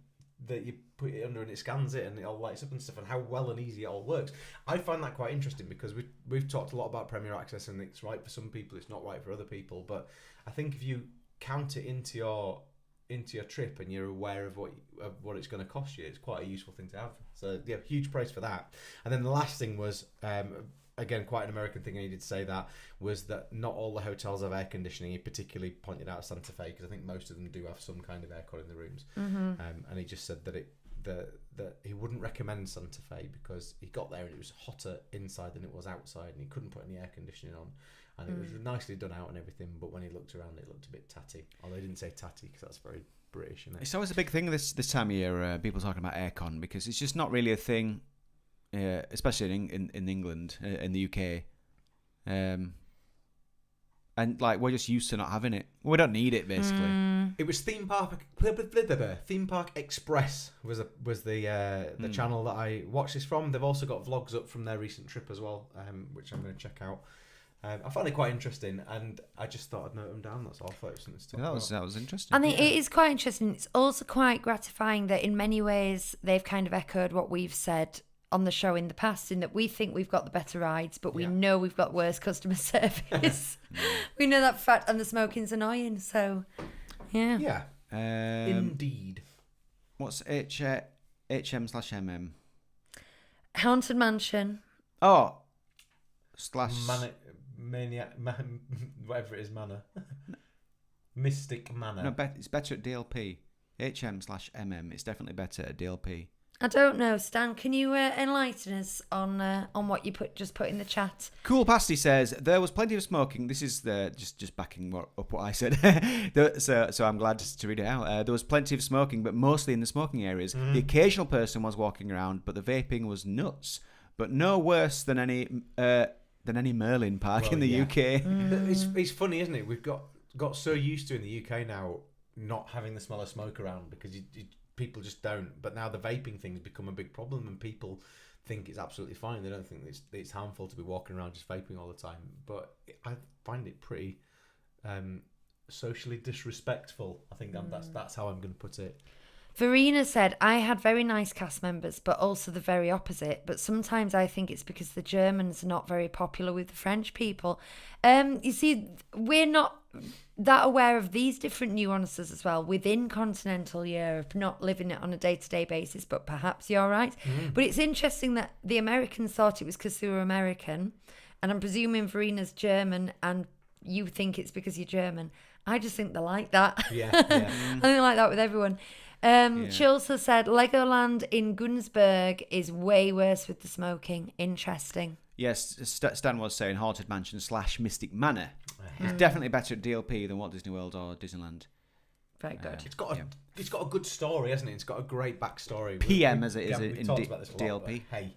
that you put it under and it scans it and it all lights up and stuff, and how well and easy it all works. I find that quite interesting because we've talked a lot about Premier Access and it's right for some people, it's not right for other people. But I think if you count it into your trip and you're aware of what it's going to cost you, it's quite a useful thing to have. So yeah, huge praise for that. And then the last thing was again quite an American thing, and he did say that was that not all the hotels have air conditioning. He particularly pointed out Santa Fe because I think most of them do have some kind of aircon in the rooms. And he just said that he wouldn't recommend Santa Fe because he got there and it was hotter inside than it was outside, and he couldn't put any air conditioning on. And it was nicely done out and everything, but when he looked around, it looked a bit tatty. Although he didn't say tatty because that's very British, isn't it? It's always a big thing this time of year, people talking about aircon, because it's just not really a thing, especially in England, in the UK. And we're just used to not having it. We don't need it, basically. It was Theme Park Express was the channel that I watched this from. They've also got vlogs up from their recent trip as well, which I'm going to check out. I found it quite interesting, and I just thought I'd note them down. That's all. I thought it was something to talk about. That was interesting. I think it is quite interesting. It's also quite gratifying that in many ways they've kind of echoed what we've said on the show in the past, in that we think we've got the better rides, but we know we've got worse customer service. We know that fact, and the smoking's annoying. So, yeah. Indeed. What's HM/MM? Haunted Mansion. Oh. Maniac, whatever it is, Manor. Mystic Manor. No, it's better at DLP. HM/MM. It's definitely better at DLP. I don't know, Stan. Can you enlighten us on what you just put in the chat? Cool Pasty says there was plenty of smoking. This is just backing up what I said. So I'm glad to read it out. There was plenty of smoking, but mostly in the smoking areas. The occasional person was walking around, but the vaping was nuts. But no worse than any Merlin park in the UK. It's funny, isn't it? We've got so used to in the UK now not having the smell of smoke around because people just don't. But now the vaping thing's become a big problem, and people think it's absolutely fine. They don't think it's harmful to be walking around just vaping all the time. But I find it pretty socially disrespectful. I think that's how I'm going to put it. Verena said, I had very nice cast members, but also the very opposite. But sometimes I think it's because the Germans are not very popular with the French people. You see, we're not that aware of these different nuances as well within continental Europe, not living it on a day-to-day basis, but perhaps you're right. But it's interesting that the Americans thought it was because they were American, and I'm presuming Verena's German, and you think it's because you're German. I just think they're like that. Yeah. I think they're like that with everyone. She also said Legoland in Gunzburg is way worse with the smoking. Interesting. Yes, Stan was saying Haunted Mansion / Mystic Manor. It's definitely better at DLP than Walt Disney World or Disneyland. Very good. It's got a good story, hasn't it? It's got a great backstory. PM as it is we in talked about this a lot, DLP. but hey.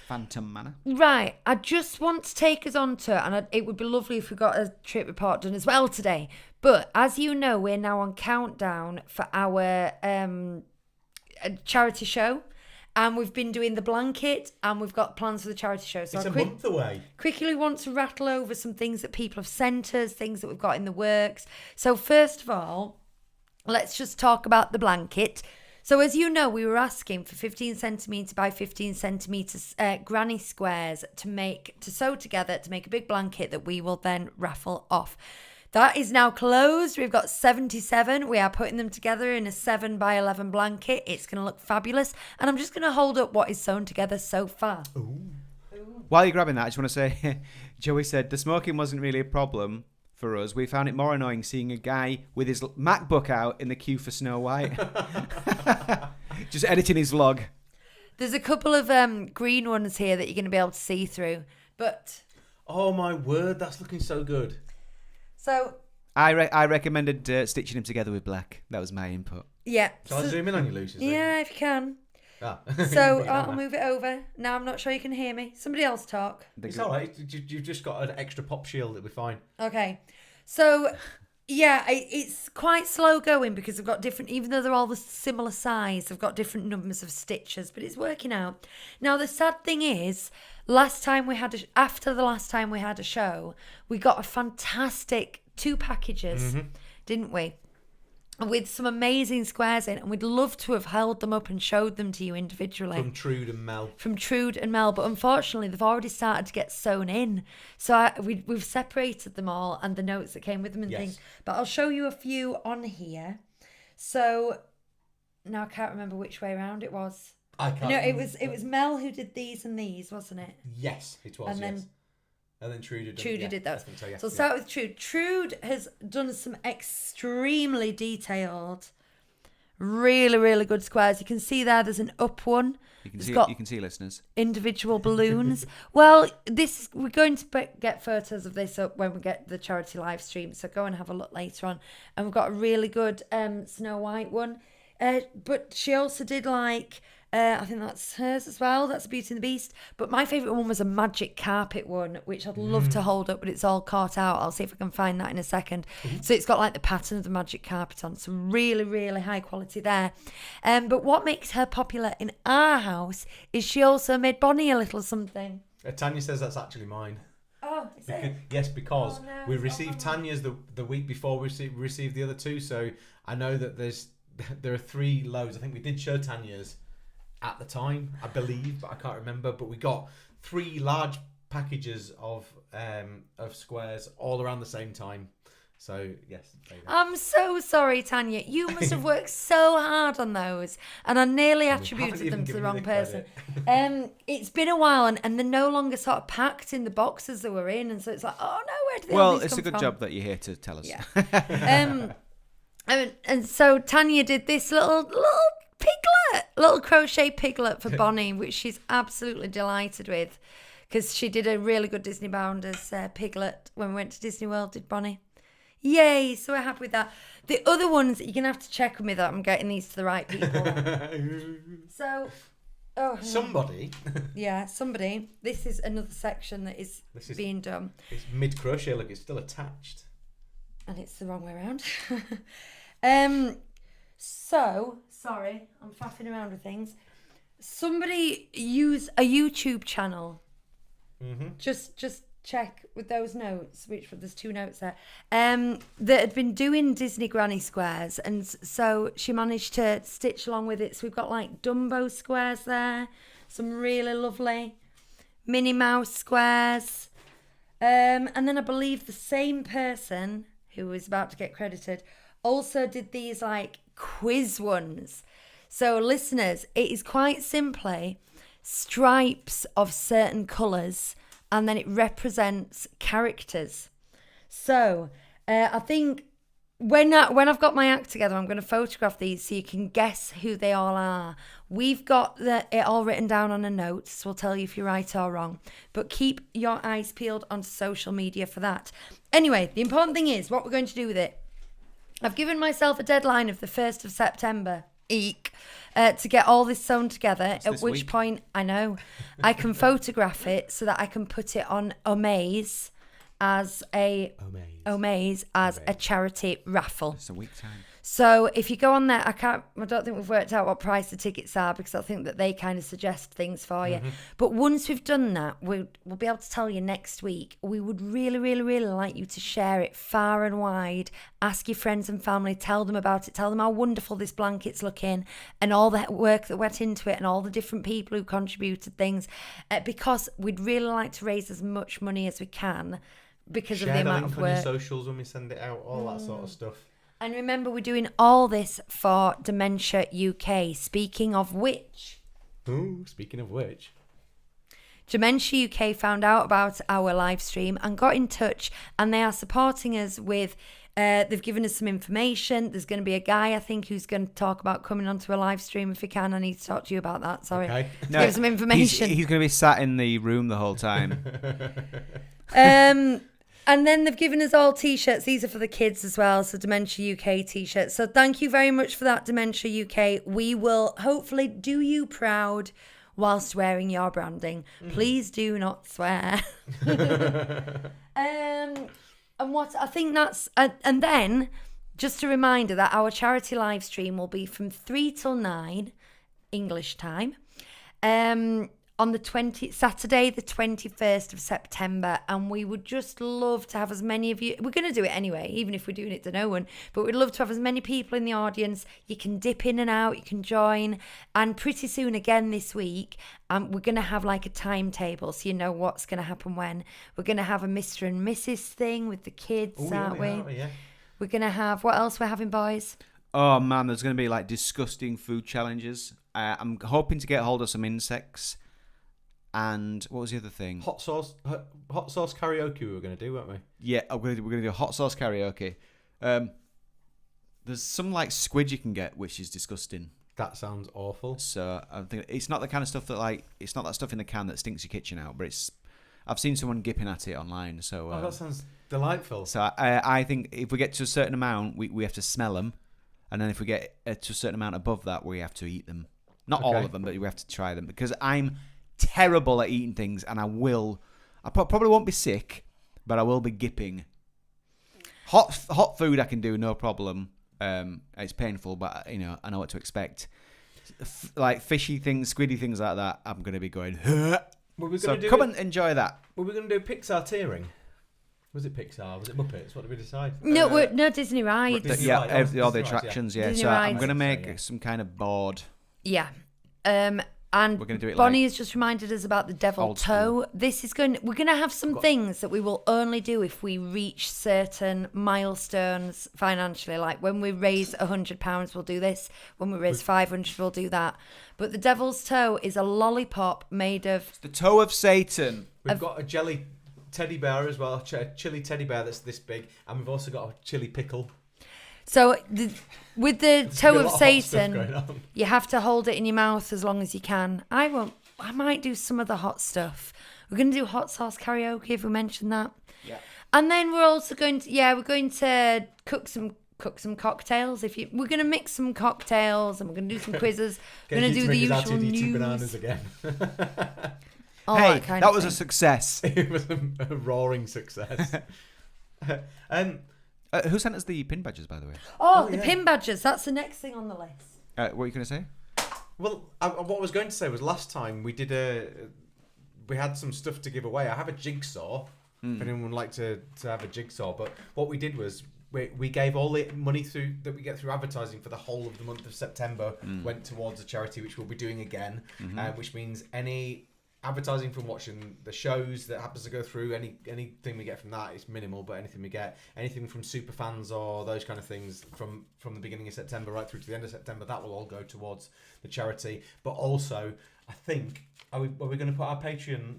Phantom Manor. Right, I just want to take us on to, and it would be lovely if we got a trip report done as well today. But as you know, we're now on countdown for our charity show, and we've been doing the blanket, and we've got plans for the charity show. So It's a month away. Quickly want to rattle over some things that people have sent us, things that we've got in the works. So first of all, let's just talk about the blanket. So as you know, we were asking for 15 centimetre by 15 centimetre granny squares to sew together to make a big blanket that we will then raffle off. That is now closed. We've got 77. We are putting them together in a 7 by 11 blanket. It's going to look fabulous. And I'm just going to hold up what is sewn together so far. Ooh. While you're grabbing that, I just want to say, Joey said the smoking wasn't really a problem for us. We found it more annoying seeing a guy with his MacBook out in the queue for Snow White. Just editing his vlog. There's a couple of green ones here that you're going to be able to see through. But Oh my word, that's looking so good. so, I recommended stitching him together with black. That was my input. yeah. Shall I zoom in on you, Lucy? Yeah, if you can. Ah. So Bring it down I'll there. move it over. Now I'm not sure you can hear me. Somebody else talk. It's all right. You've just got an extra pop shield. It'll be fine. Okay. So, yeah, it's quite slow going because they've got different, even though they're all the similar size, they've got different numbers of stitches, but it's working out. Now, the sad thing is, after the last time we had a show, we got a fantastic 2 packages, didn't we? With some amazing squares in, and we'd love to have held them up and showed them to you individually. From Trude and Mel. From Trude and Mel, but unfortunately they've already started to get sewn in. So we've separated them all and the notes that came with them and Yes. things. But I'll show you a few on here. So now I can't remember which way around it was. I can't. No, it was Mel who did these and these, wasn't it? Yes, it was. And then yes. And then Trude did those. I think so, yeah. So I'll start with Trude. Trude has done some extremely detailed, really, really good squares. You can see there's an up one. You It's got can see listeners. individual balloons. Well, we're going to get photos of this up when we get the charity live stream, so go and have a look later on. And we've got a really good Snow White one. But she also did I think that's hers as well. That's Beauty and the Beast. But my favourite one was a magic carpet one, which I'd love to hold up, but it's all caught out. I'll see if I can find that in a second. So it's got the pattern of the magic carpet on. So really, really high quality there. But what makes her popular in our house is she also made Bonnie a little something. Tanya says that's actually mine. Oh, is it? Yes, because Oh, no, we it's received not mine. Tanya's the week before we received the other 2, so I know that there are 3 loads. I think we did show Tanya's at the time, I believe, but I can't remember. But we got 3 large packages of squares all around the same time. So yes. There you go. I'm so sorry, Tanya. You must have worked so hard on those, and I nearly haven't attributed even them to the given wrong you the person. credit. It's been a while, and they're no longer sort of packed in the boxes that we're in, and so it's like, oh no, where did they all Well, these it's come a good from? job that you're here to tell us. Yeah. And so Tanya did this little crochet piglet for Bonnie, which she's absolutely delighted with, because she did a really good Disney Bounders piglet when we went to Disney World, did Bonnie. Yay, so we're happy with that. The other ones, you're going to have to check with me that I'm getting these to the right people. So, Somebody. Yeah, somebody. This is another section that is being done. It's mid crochet. Look, it's still attached. And it's the wrong way around. So, sorry, I'm faffing around with things. Somebody use a YouTube channel. Mm-hmm. Just check with those notes, which there's 2 notes there, that had been doing Disney Granny Squares, and so she managed to stitch along with it. So we've got Dumbo squares there, some really lovely Minnie Mouse squares, and then I believe the same person who was about to get credited also did these quiz ones. So listeners, it is quite simply stripes of certain colours, and then it represents characters. So I think when I've got my act together, I'm going to photograph these so you can guess who they all are. We've got it all written down on a note, so we'll tell you if you're right or wrong. But keep your eyes peeled on social media for that. Anyway, the important thing is what we're going to do with it. I've given myself a deadline of the 1st of September. To get all this sewn together, at which point, I know, I can photograph it so that I can put it on Omaze as a charity raffle. It's a week time. So if you go on there, I don't think we've worked out what price the tickets are because I think that they kind of suggest things for you. But once we've done that, we'll be able to tell you next week. We would really, really, really like you to share it far and wide. Ask your friends and family, tell them about it, tell them how wonderful this blanket's looking and all the work that went into it and all the different people who contributed things, because we'd really like to raise as much money as we can because of the amount of work. Share the link on your socials when we send it out, all that sort of stuff. And remember, we're doing all this for Dementia UK. Speaking of which, Dementia UK found out about our live stream and got in touch, and they are supporting us with, they've given us some information. There's going to be a guy, I think, who's going to talk about coming onto a live stream if he can. I need to talk to you about that. Sorry. Okay. No, give some information. He's going to be sat in the room the whole time. And then they've given us all T-shirts. These are for the kids as well. So Dementia UK T-shirts. So thank you very much for that, Dementia UK. We will hopefully do you proud whilst wearing your branding. Please do not swear. And what I think that's... and then, just a reminder that our charity live stream will be from 3 till 9 English time. On the Saturday, the 21st of September, and we would just love to have as many of you. We're going to do it anyway, even if we're doing it to no one, but we'd love to have as many people in the audience. You can dip in and out, you can join, and pretty soon again this week, we're going to have like a timetable so you know what's going to happen when. We're going to have a Mr. and Mrs. thing with the kids, aren't we? Yeah. We're going to have, what else we're having, boys? Oh man, there's going to be like disgusting food challenges. I'm hoping to get hold of some insects. And what was the other thing? Hot sauce karaoke we were going to do, weren't we? Yeah, we're going to do hot sauce karaoke. There's some like squid you can get, which is disgusting. That sounds awful. So I think it's not the kind of stuff that like it's not that stuff in the can that stinks your kitchen out, but I've seen someone gipping at it online. So that sounds delightful. So I think if we get to a certain amount, we have to smell them, and then if we get to a certain amount above that, we have to eat them. Not all of them, but we have to try them because I'm terrible at eating things, and I probably won't be sick, but I will be gipping. Hot food I can do no problem. It's painful, but I know what to expect. Like fishy things, squiddy things like that, I'm going to be going. Come and enjoy that. Were we going to do Pixar tearing? Was it Pixar? Was it Muppets? What did we decide? No, Disney rides. Disney Yeah, rides. all the Disney rides, attractions. yeah. Yeah, Disney so I'm rides. going to make some kind of board. Yeah. And we're going to do it Bonnie like has just reminded us about the devil old school. toe. We're going to have some things that we will only do if we reach certain milestones financially. Like when we raise £100, we'll do this. When we raise 500, we'll do that. But the devil's toe is a lollipop made of... the toe of Satan. We've got a jelly teddy bear as well, a chili teddy bear that's this big, and we've also got a chili pickle. So with the toe of Satan, going on. you have to hold it in your mouth as long as you can. I might do some of the hot stuff. We're going to do hot sauce karaoke if we mention that. Yeah. And then we're also going to cook some cocktails. We're going to mix some cocktails and we're going to do some quizzes. We're going to do the usual news. 2 bananas again. Hey, that was a success. It was a roaring success. Who sent us the pin badges, by the way? The pin badges. That's the next thing on the list. What were you going to say? Well, what I was going to say was last time we had some stuff to give away. I have a jigsaw. If anyone would like to have a jigsaw, but what we did was we gave all the money that we get through advertising for the whole of the month of September went towards a charity which we'll be doing again, which means any advertising from watching the shows that happens to go through, anything we get from that is minimal, but anything from super fans or those kind of things from the beginning of September right through to the end of September, that will all go towards the charity. But also, I think, are we going to put our Patreon,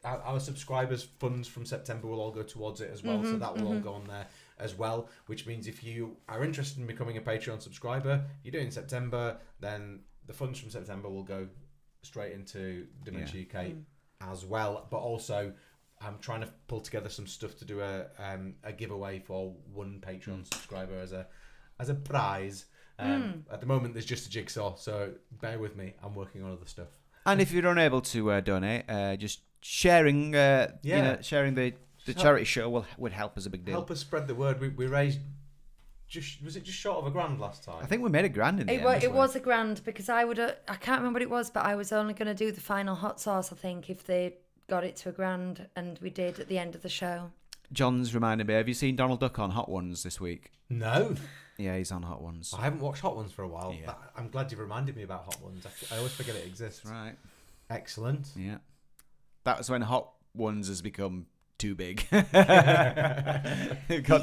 our subscribers' funds from September will all go towards it as well, so that will all go on there. as well, which means if you are interested in becoming a Patreon subscriber, you do it in September, then the funds from September will go straight into Dementia UK as well. But also, I'm trying to pull together some stuff to do a giveaway for one Patreon subscriber as a prize. At the moment, there's just a jigsaw, so bear with me. I'm working on other stuff. And if you're unable to donate, just sharing, sharing the charity show would help us a big deal. Help us spread the word. We raised was it just short of $1,000 last time? I think we made $1,000 in the end. It was $1,000 because I can't remember what it was, but I was only going to do the final hot sauce, I think, if they got it to $1,000, and we did at the end of the show. John's reminded me, have you seen Donald Duck on Hot Ones this week? No. Yeah, he's on Hot Ones. I haven't watched Hot Ones for a while. Yeah. But I'm glad you reminded me about Hot Ones. I always forget it exists. That's right. Excellent. Yeah. That was when Hot Ones has become too big. Got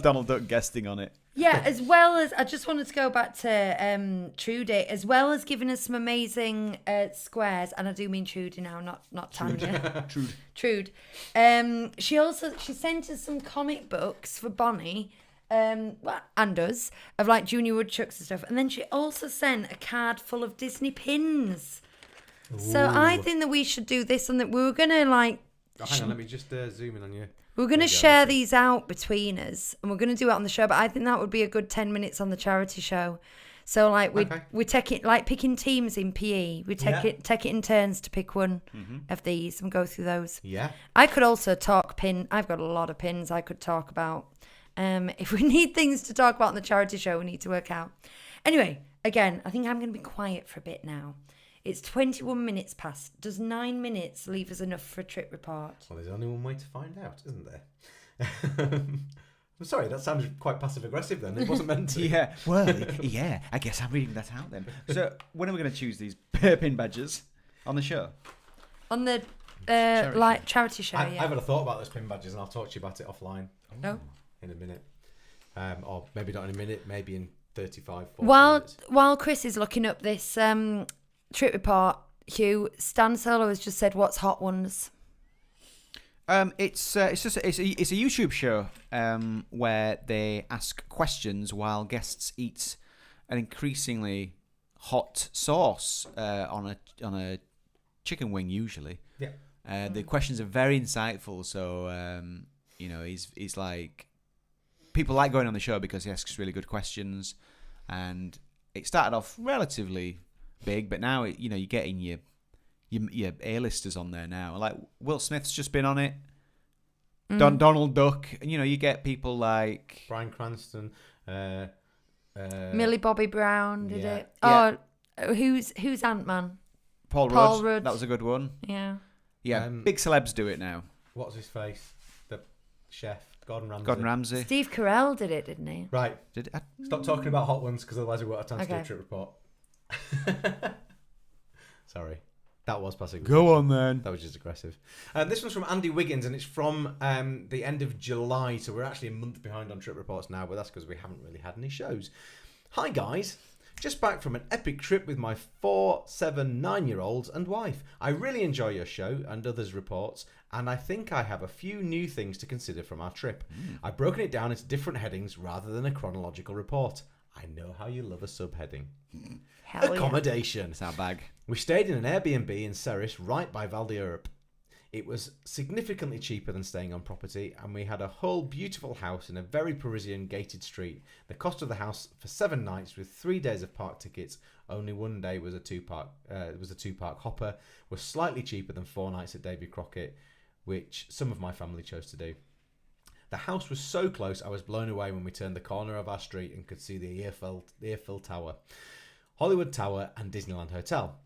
Donald Duck guesting on it. Yeah, as well as, I just wanted to go back to Trudy, as well as giving us some amazing squares, and I do mean Trudy now, not Tanya. Trude. She sent us some comic books for Bonnie, and us, of like Junior Woodchucks and stuff, and then she also sent a card full of Disney pins. Ooh. So I think that we should do this, and that we were going to like... Oh, hang on, let me just zoom in on you. We're going to share these out between us, and we're going to do it on the show, but I think that would be a good 10 minutes on the charity show. So, like, we take it, like picking teams in PE, we take it in turns to pick one of these and go through those. Yeah. I could also talk pin. I've got a lot of pins I could talk about. If we need things to talk about on the charity show, we need to work out. Anyway, again, I think I'm going to be quiet for a bit now. It's 21 minutes past. Does 9 minutes leave us enough for a trip report? Well, there's only one way to find out, isn't there? I'm sorry, that sounded quite passive-aggressive then. It wasn't meant to. Yeah, well, yeah, I guess I'm reading that out then. So, when are we going to choose these pin badges on the show? On the charity show, I've had a thought about those pin badges, and I'll talk to you about it offline. Oh. In a minute. Or maybe not in a minute, maybe in 35, 40 minutes. While Chris is looking up this trip report, Hugh, Stan Solo has just said, what's Hot Ones? It's a YouTube show where they ask questions while guests eat an increasingly hot sauce on a chicken wing usually. Yeah. The questions are very insightful, so he's like, people like going on the show because he asks really good questions, and it started off relatively big, but now you're getting your A-listers on there now. Like Will Smith's just been on it. Donald Duck, and you get people like Bryan Cranston, Millie Bobby Brown did it. Yeah. Oh, who's Ant-Man? Paul Rudd. That was a good one. Yeah. Yeah, big celebs do it now. What's his face? The chef, Gordon Ramsay. Steve Carell did it, didn't he? Right. Stop talking about Hot Ones, because otherwise we won't have time to do a trip report. Sorry. That was passive. Go on then. That was just aggressive. This one's from Andy Wiggins, and it's from the end of July, so we're actually a month behind on trip reports now, but that's because we haven't really had any shows. Hi guys. Just back from an epic trip with my 4, 7, 9-year-olds and wife. I really enjoy your show and others' reports, and I think I have a few new things to consider from our trip. I've broken it down into different headings rather than a chronological report. I know how you love a subheading. Hell Accommodation. It's our bag. We stayed in an Airbnb in Ceres, right by Val d'Europe. It was significantly cheaper than staying on property, and we had a whole beautiful house in a very Parisian gated street. The cost of the house for 7 nights with 3 days of park tickets, only one day was a two-park hopper, was slightly cheaper than 4 nights at Davy Crockett, which some of my family chose to do. The house was so close, I was blown away when we turned the corner of our street and could see the Eiffel Tower, Hollywood Tower and Disneyland Hotel.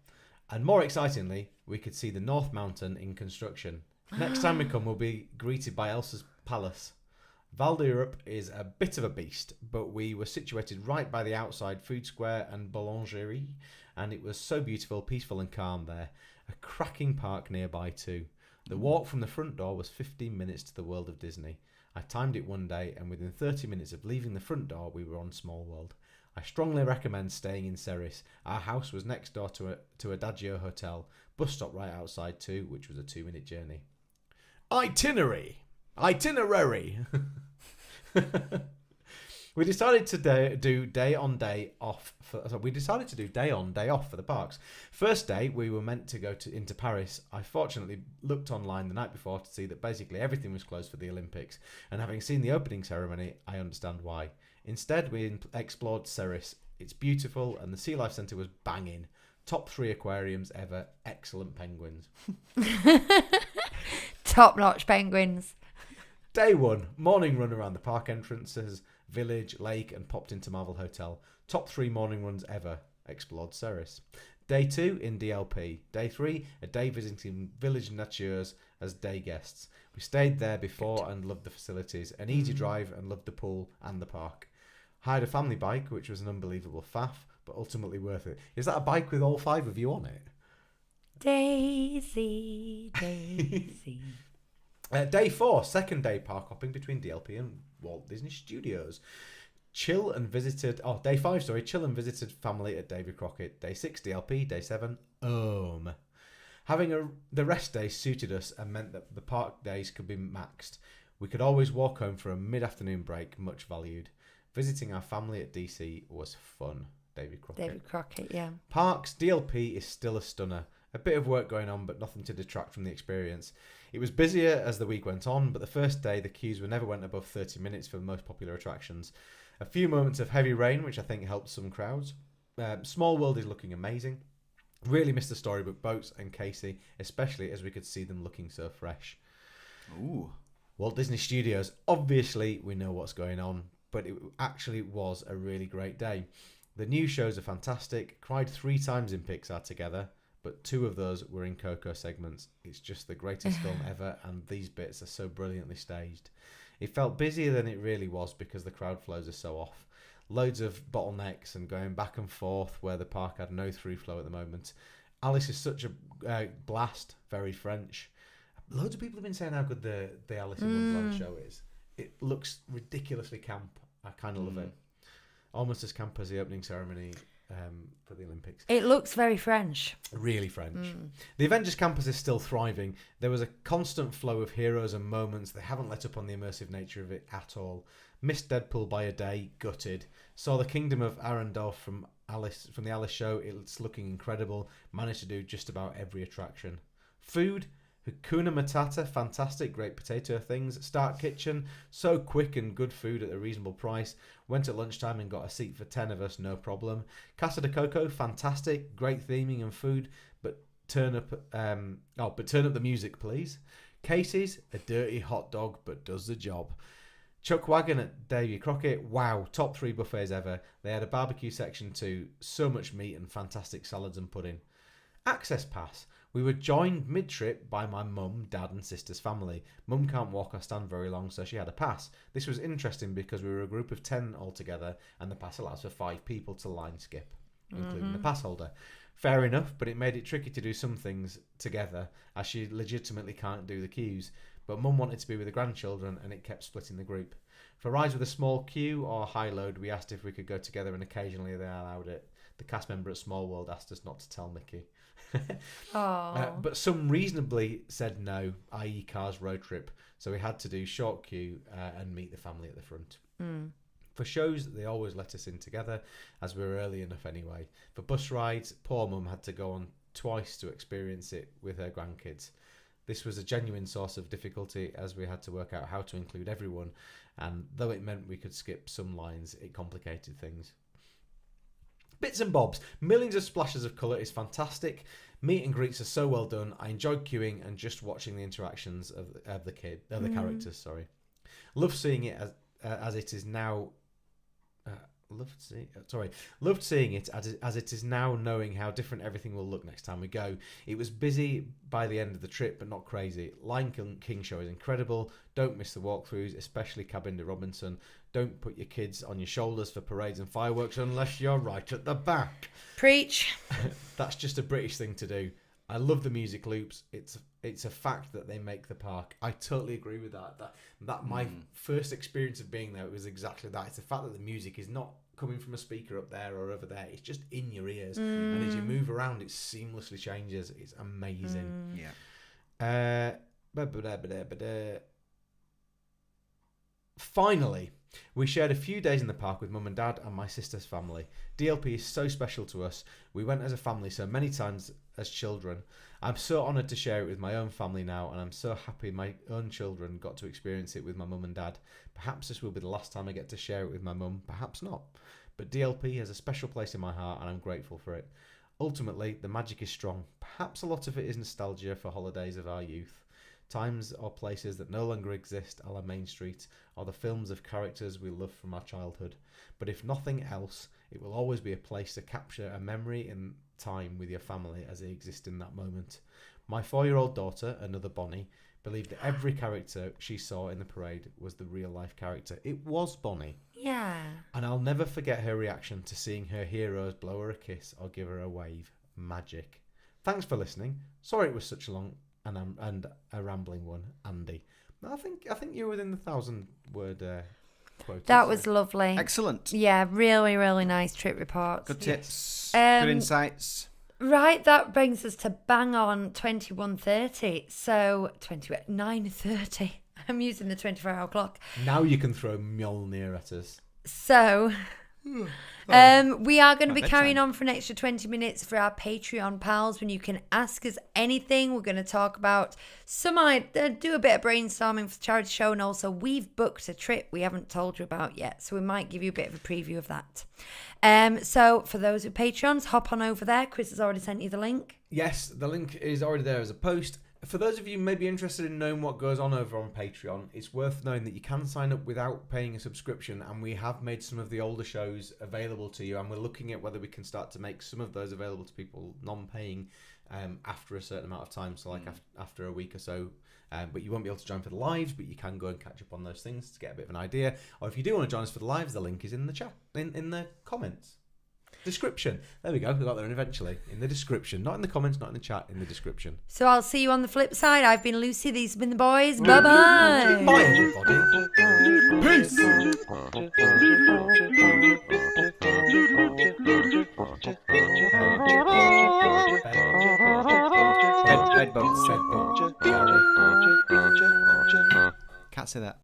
And more excitingly, we could see the North Mountain in construction. Next time we come, we'll be greeted by Elsa's Palace. Val d'Europe is a bit of a beast, but we were situated right by the outside food square and boulangerie, and it was so beautiful, peaceful and calm there. A cracking park nearby too. The walk from the front door was 15 minutes to the world of Disney. I timed it one day, and within 30 minutes of leaving the front door, we were on Small World. I strongly recommend staying in Ceres. Our house was next door to Adagio Hotel. Bus stop right outside too, which was a 2-minute Itinerary. We decided to do day on, day off for the parks. First day, we were meant to go into Paris. I fortunately looked online the night before to see that basically everything was closed for the Olympics. And having seen the opening ceremony, I understand why. Instead, we explored Ceres. It's beautiful and the Sea Life Centre was banging. Top 3 aquariums ever. Excellent penguins. Top-notch penguins. Day 1, morning run around the park entrances, village, lake, and popped into Marvel Hotel. Top 3 morning runs ever. Explored Ceres. Day 2 in DLP. Day 3, a day visiting Village Natures as day guests. We stayed there before and loved the facilities. An easy drive and loved the pool and the park. Hired a family bike, which was an unbelievable faff, but ultimately worth it. Is that a bike with all 5 of you on it? Daisy, Daisy. Day 4, second day park hopping between DLP and Walt Disney Studios. Day 5, chill and visited family at Davy Crockett. Day 6, DLP. Day 7, Having the rest day suited us and meant that the park days could be maxed. We could always walk home for a mid-afternoon break, much valued. Visiting our family at DC was fun. Davy Crockett. David Crockett, yeah. Parks, DLP is still a stunner. A bit of work going on, but nothing to detract from the experience. It was busier as the week went on, but the first day the queues never went above 30 minutes for the most popular attractions. A few moments of heavy rain, which I think helped some crowds. Small World is looking amazing. Really missed the storybook boats and Casey, especially as we could see them looking so fresh. Ooh. Walt Disney Studios, obviously we know what's going on, but it actually was a really great day. The new shows are fantastic. Cried 3 times in Pixar together, but 2 of those were in Coco segments. It's just the greatest film ever, and these bits are so brilliantly staged. It felt busier than it really was because the crowd flows are so off. Loads of bottlenecks and going back and forth where the park had no through flow at the moment. Alice is such a blast, very French. Loads of people have been saying how good the Alice in Wonderland show is. It looks ridiculously camp. I kind of love it. Almost as camp as the opening ceremony for the Olympics. It looks very French. Really French. The Avengers campus is still thriving. There was a constant flow of heroes and moments. They haven't let up on the immersive nature of it at all. Missed Deadpool by a day, gutted. Saw the Kingdom of Arendorf from the Alice show. It's looking incredible. Managed to do just about every attraction. Food, Hakuna Matata, fantastic, great potato things. Stark Kitchen, so quick and good food at a reasonable price. Went at lunchtime and got a seat for 10 of us, no problem. Casa de Coco, fantastic, great theming and food, but turn up the music, please. Casey's, a dirty hot dog, but does the job. Chuck Wagon at Davy Crockett, wow, top 3 buffets ever. They had a barbecue section too, so much meat and fantastic salads and pudding. Access Pass. We were joined mid-trip by my mum, dad and sister's family. Mum can't walk or stand very long, so she had a pass. This was interesting because we were a group of 10 altogether, and the pass allows for 5 people to line skip, including the pass holder. Fair enough, but it made it tricky to do some things together, as she legitimately can't do the queues. But Mum wanted to be with the grandchildren, and it kept splitting the group. For rides with a small queue or high load, we asked if we could go together, and occasionally they allowed it. The cast member at Small World asked us not to tell Mickey. But some reasonably said no, i.e. Cars road trip, so we had to do short queue and meet the family at the front. For shows, they always let us in together, as we were early enough anyway. For bus rides, poor Mum had to go on twice to experience it with her grandkids. This was a genuine source of difficulty, as we had to work out how to include everyone, and though it meant we could skip some lines, it complicated things. Bits and bobs. Millions of splashes of colour is fantastic. Meet and greets are so well done. I enjoyed queuing and just watching the interactions of the characters. Sorry, love seeing it as it is now. Loved seeing it as it is now, knowing how different everything will look next time we go. It was busy by the end of the trip, but not crazy. Lion King show is incredible. Don't miss the walkthroughs, especially Cabin de Robinson. Don't put your kids on your shoulders for parades and fireworks unless you're right at the back. Preach. That's just a British thing to do. I love the music loops. It's a fact that they make the park. I totally agree with that. That my first experience of being there was exactly that. It's the fact that the music is not coming from a speaker up there or over there. It's just in your ears, and as you move around, it seamlessly changes. It's amazing. Yeah. Finally, We shared a few days in the park with Mum and Dad and my sister's family. DLP is so special to us. We went as a family so many times as children. I'm so honoured to share it with my own family now, and I'm so happy my own children got to experience it with my mum and dad. Perhaps this will be the last time I get to share it with my mum, perhaps not. But DLP has a special place in my heart and I'm grateful for it. Ultimately, the magic is strong. Perhaps a lot of it is nostalgia for holidays of our youth. Times or places that no longer exist, a la Main Street, or the films of characters we loved from our childhood. But if nothing else, it will always be a place to capture a memory in time with your family as they exist in that moment. My 4-year-old daughter, another Bonnie, believed that every character she saw in the parade was the real life character. It was Bonnie. Yeah. And I'll never forget her reaction to seeing her heroes blow her a kiss or give her a wave. Magic. Thanks for listening. Sorry it was such a long and a rambling one, Andy. I think you were within the 1,000-word quote. That was lovely. Excellent. Yeah, really, really nice trip report. Good tips. Good insights. Right, that brings us to bang on 21:30. So 9:30. I'm using the 24-hour clock. Now you can throw Mjolnir at us. So we are going to be carrying on for an extra 20 minutes for our Patreon pals when you can ask us anything. We're going to talk about do a bit of brainstorming for the charity show, and also we've booked a trip we haven't told you about yet, so we might give you a bit of a preview of that. So for those with Patreons, hop on over there. Chris has already sent you the link. Yes, the link is already there as a post. For those of you maybe interested in knowing what goes on over on Patreon, it's worth knowing that you can sign up without paying a subscription, and we have made some of the older shows available to you, and we're looking at whether we can start to make some of those available to people non-paying after a certain amount of time, so like after a week or so. But you won't be able to join for the lives, but you can go and catch up on those things to get a bit of an idea. Or if you do want to join us for the lives, the link is in the chat, in the comments. Description. There we go. We got there eventually. In the description. Not in the comments, not in the chat, in the description. So I'll see you on the flip side. I've been Lucy. These have been the boys. Bye-bye. Bye, everybody. Peace. Bed bugs. Can't say that.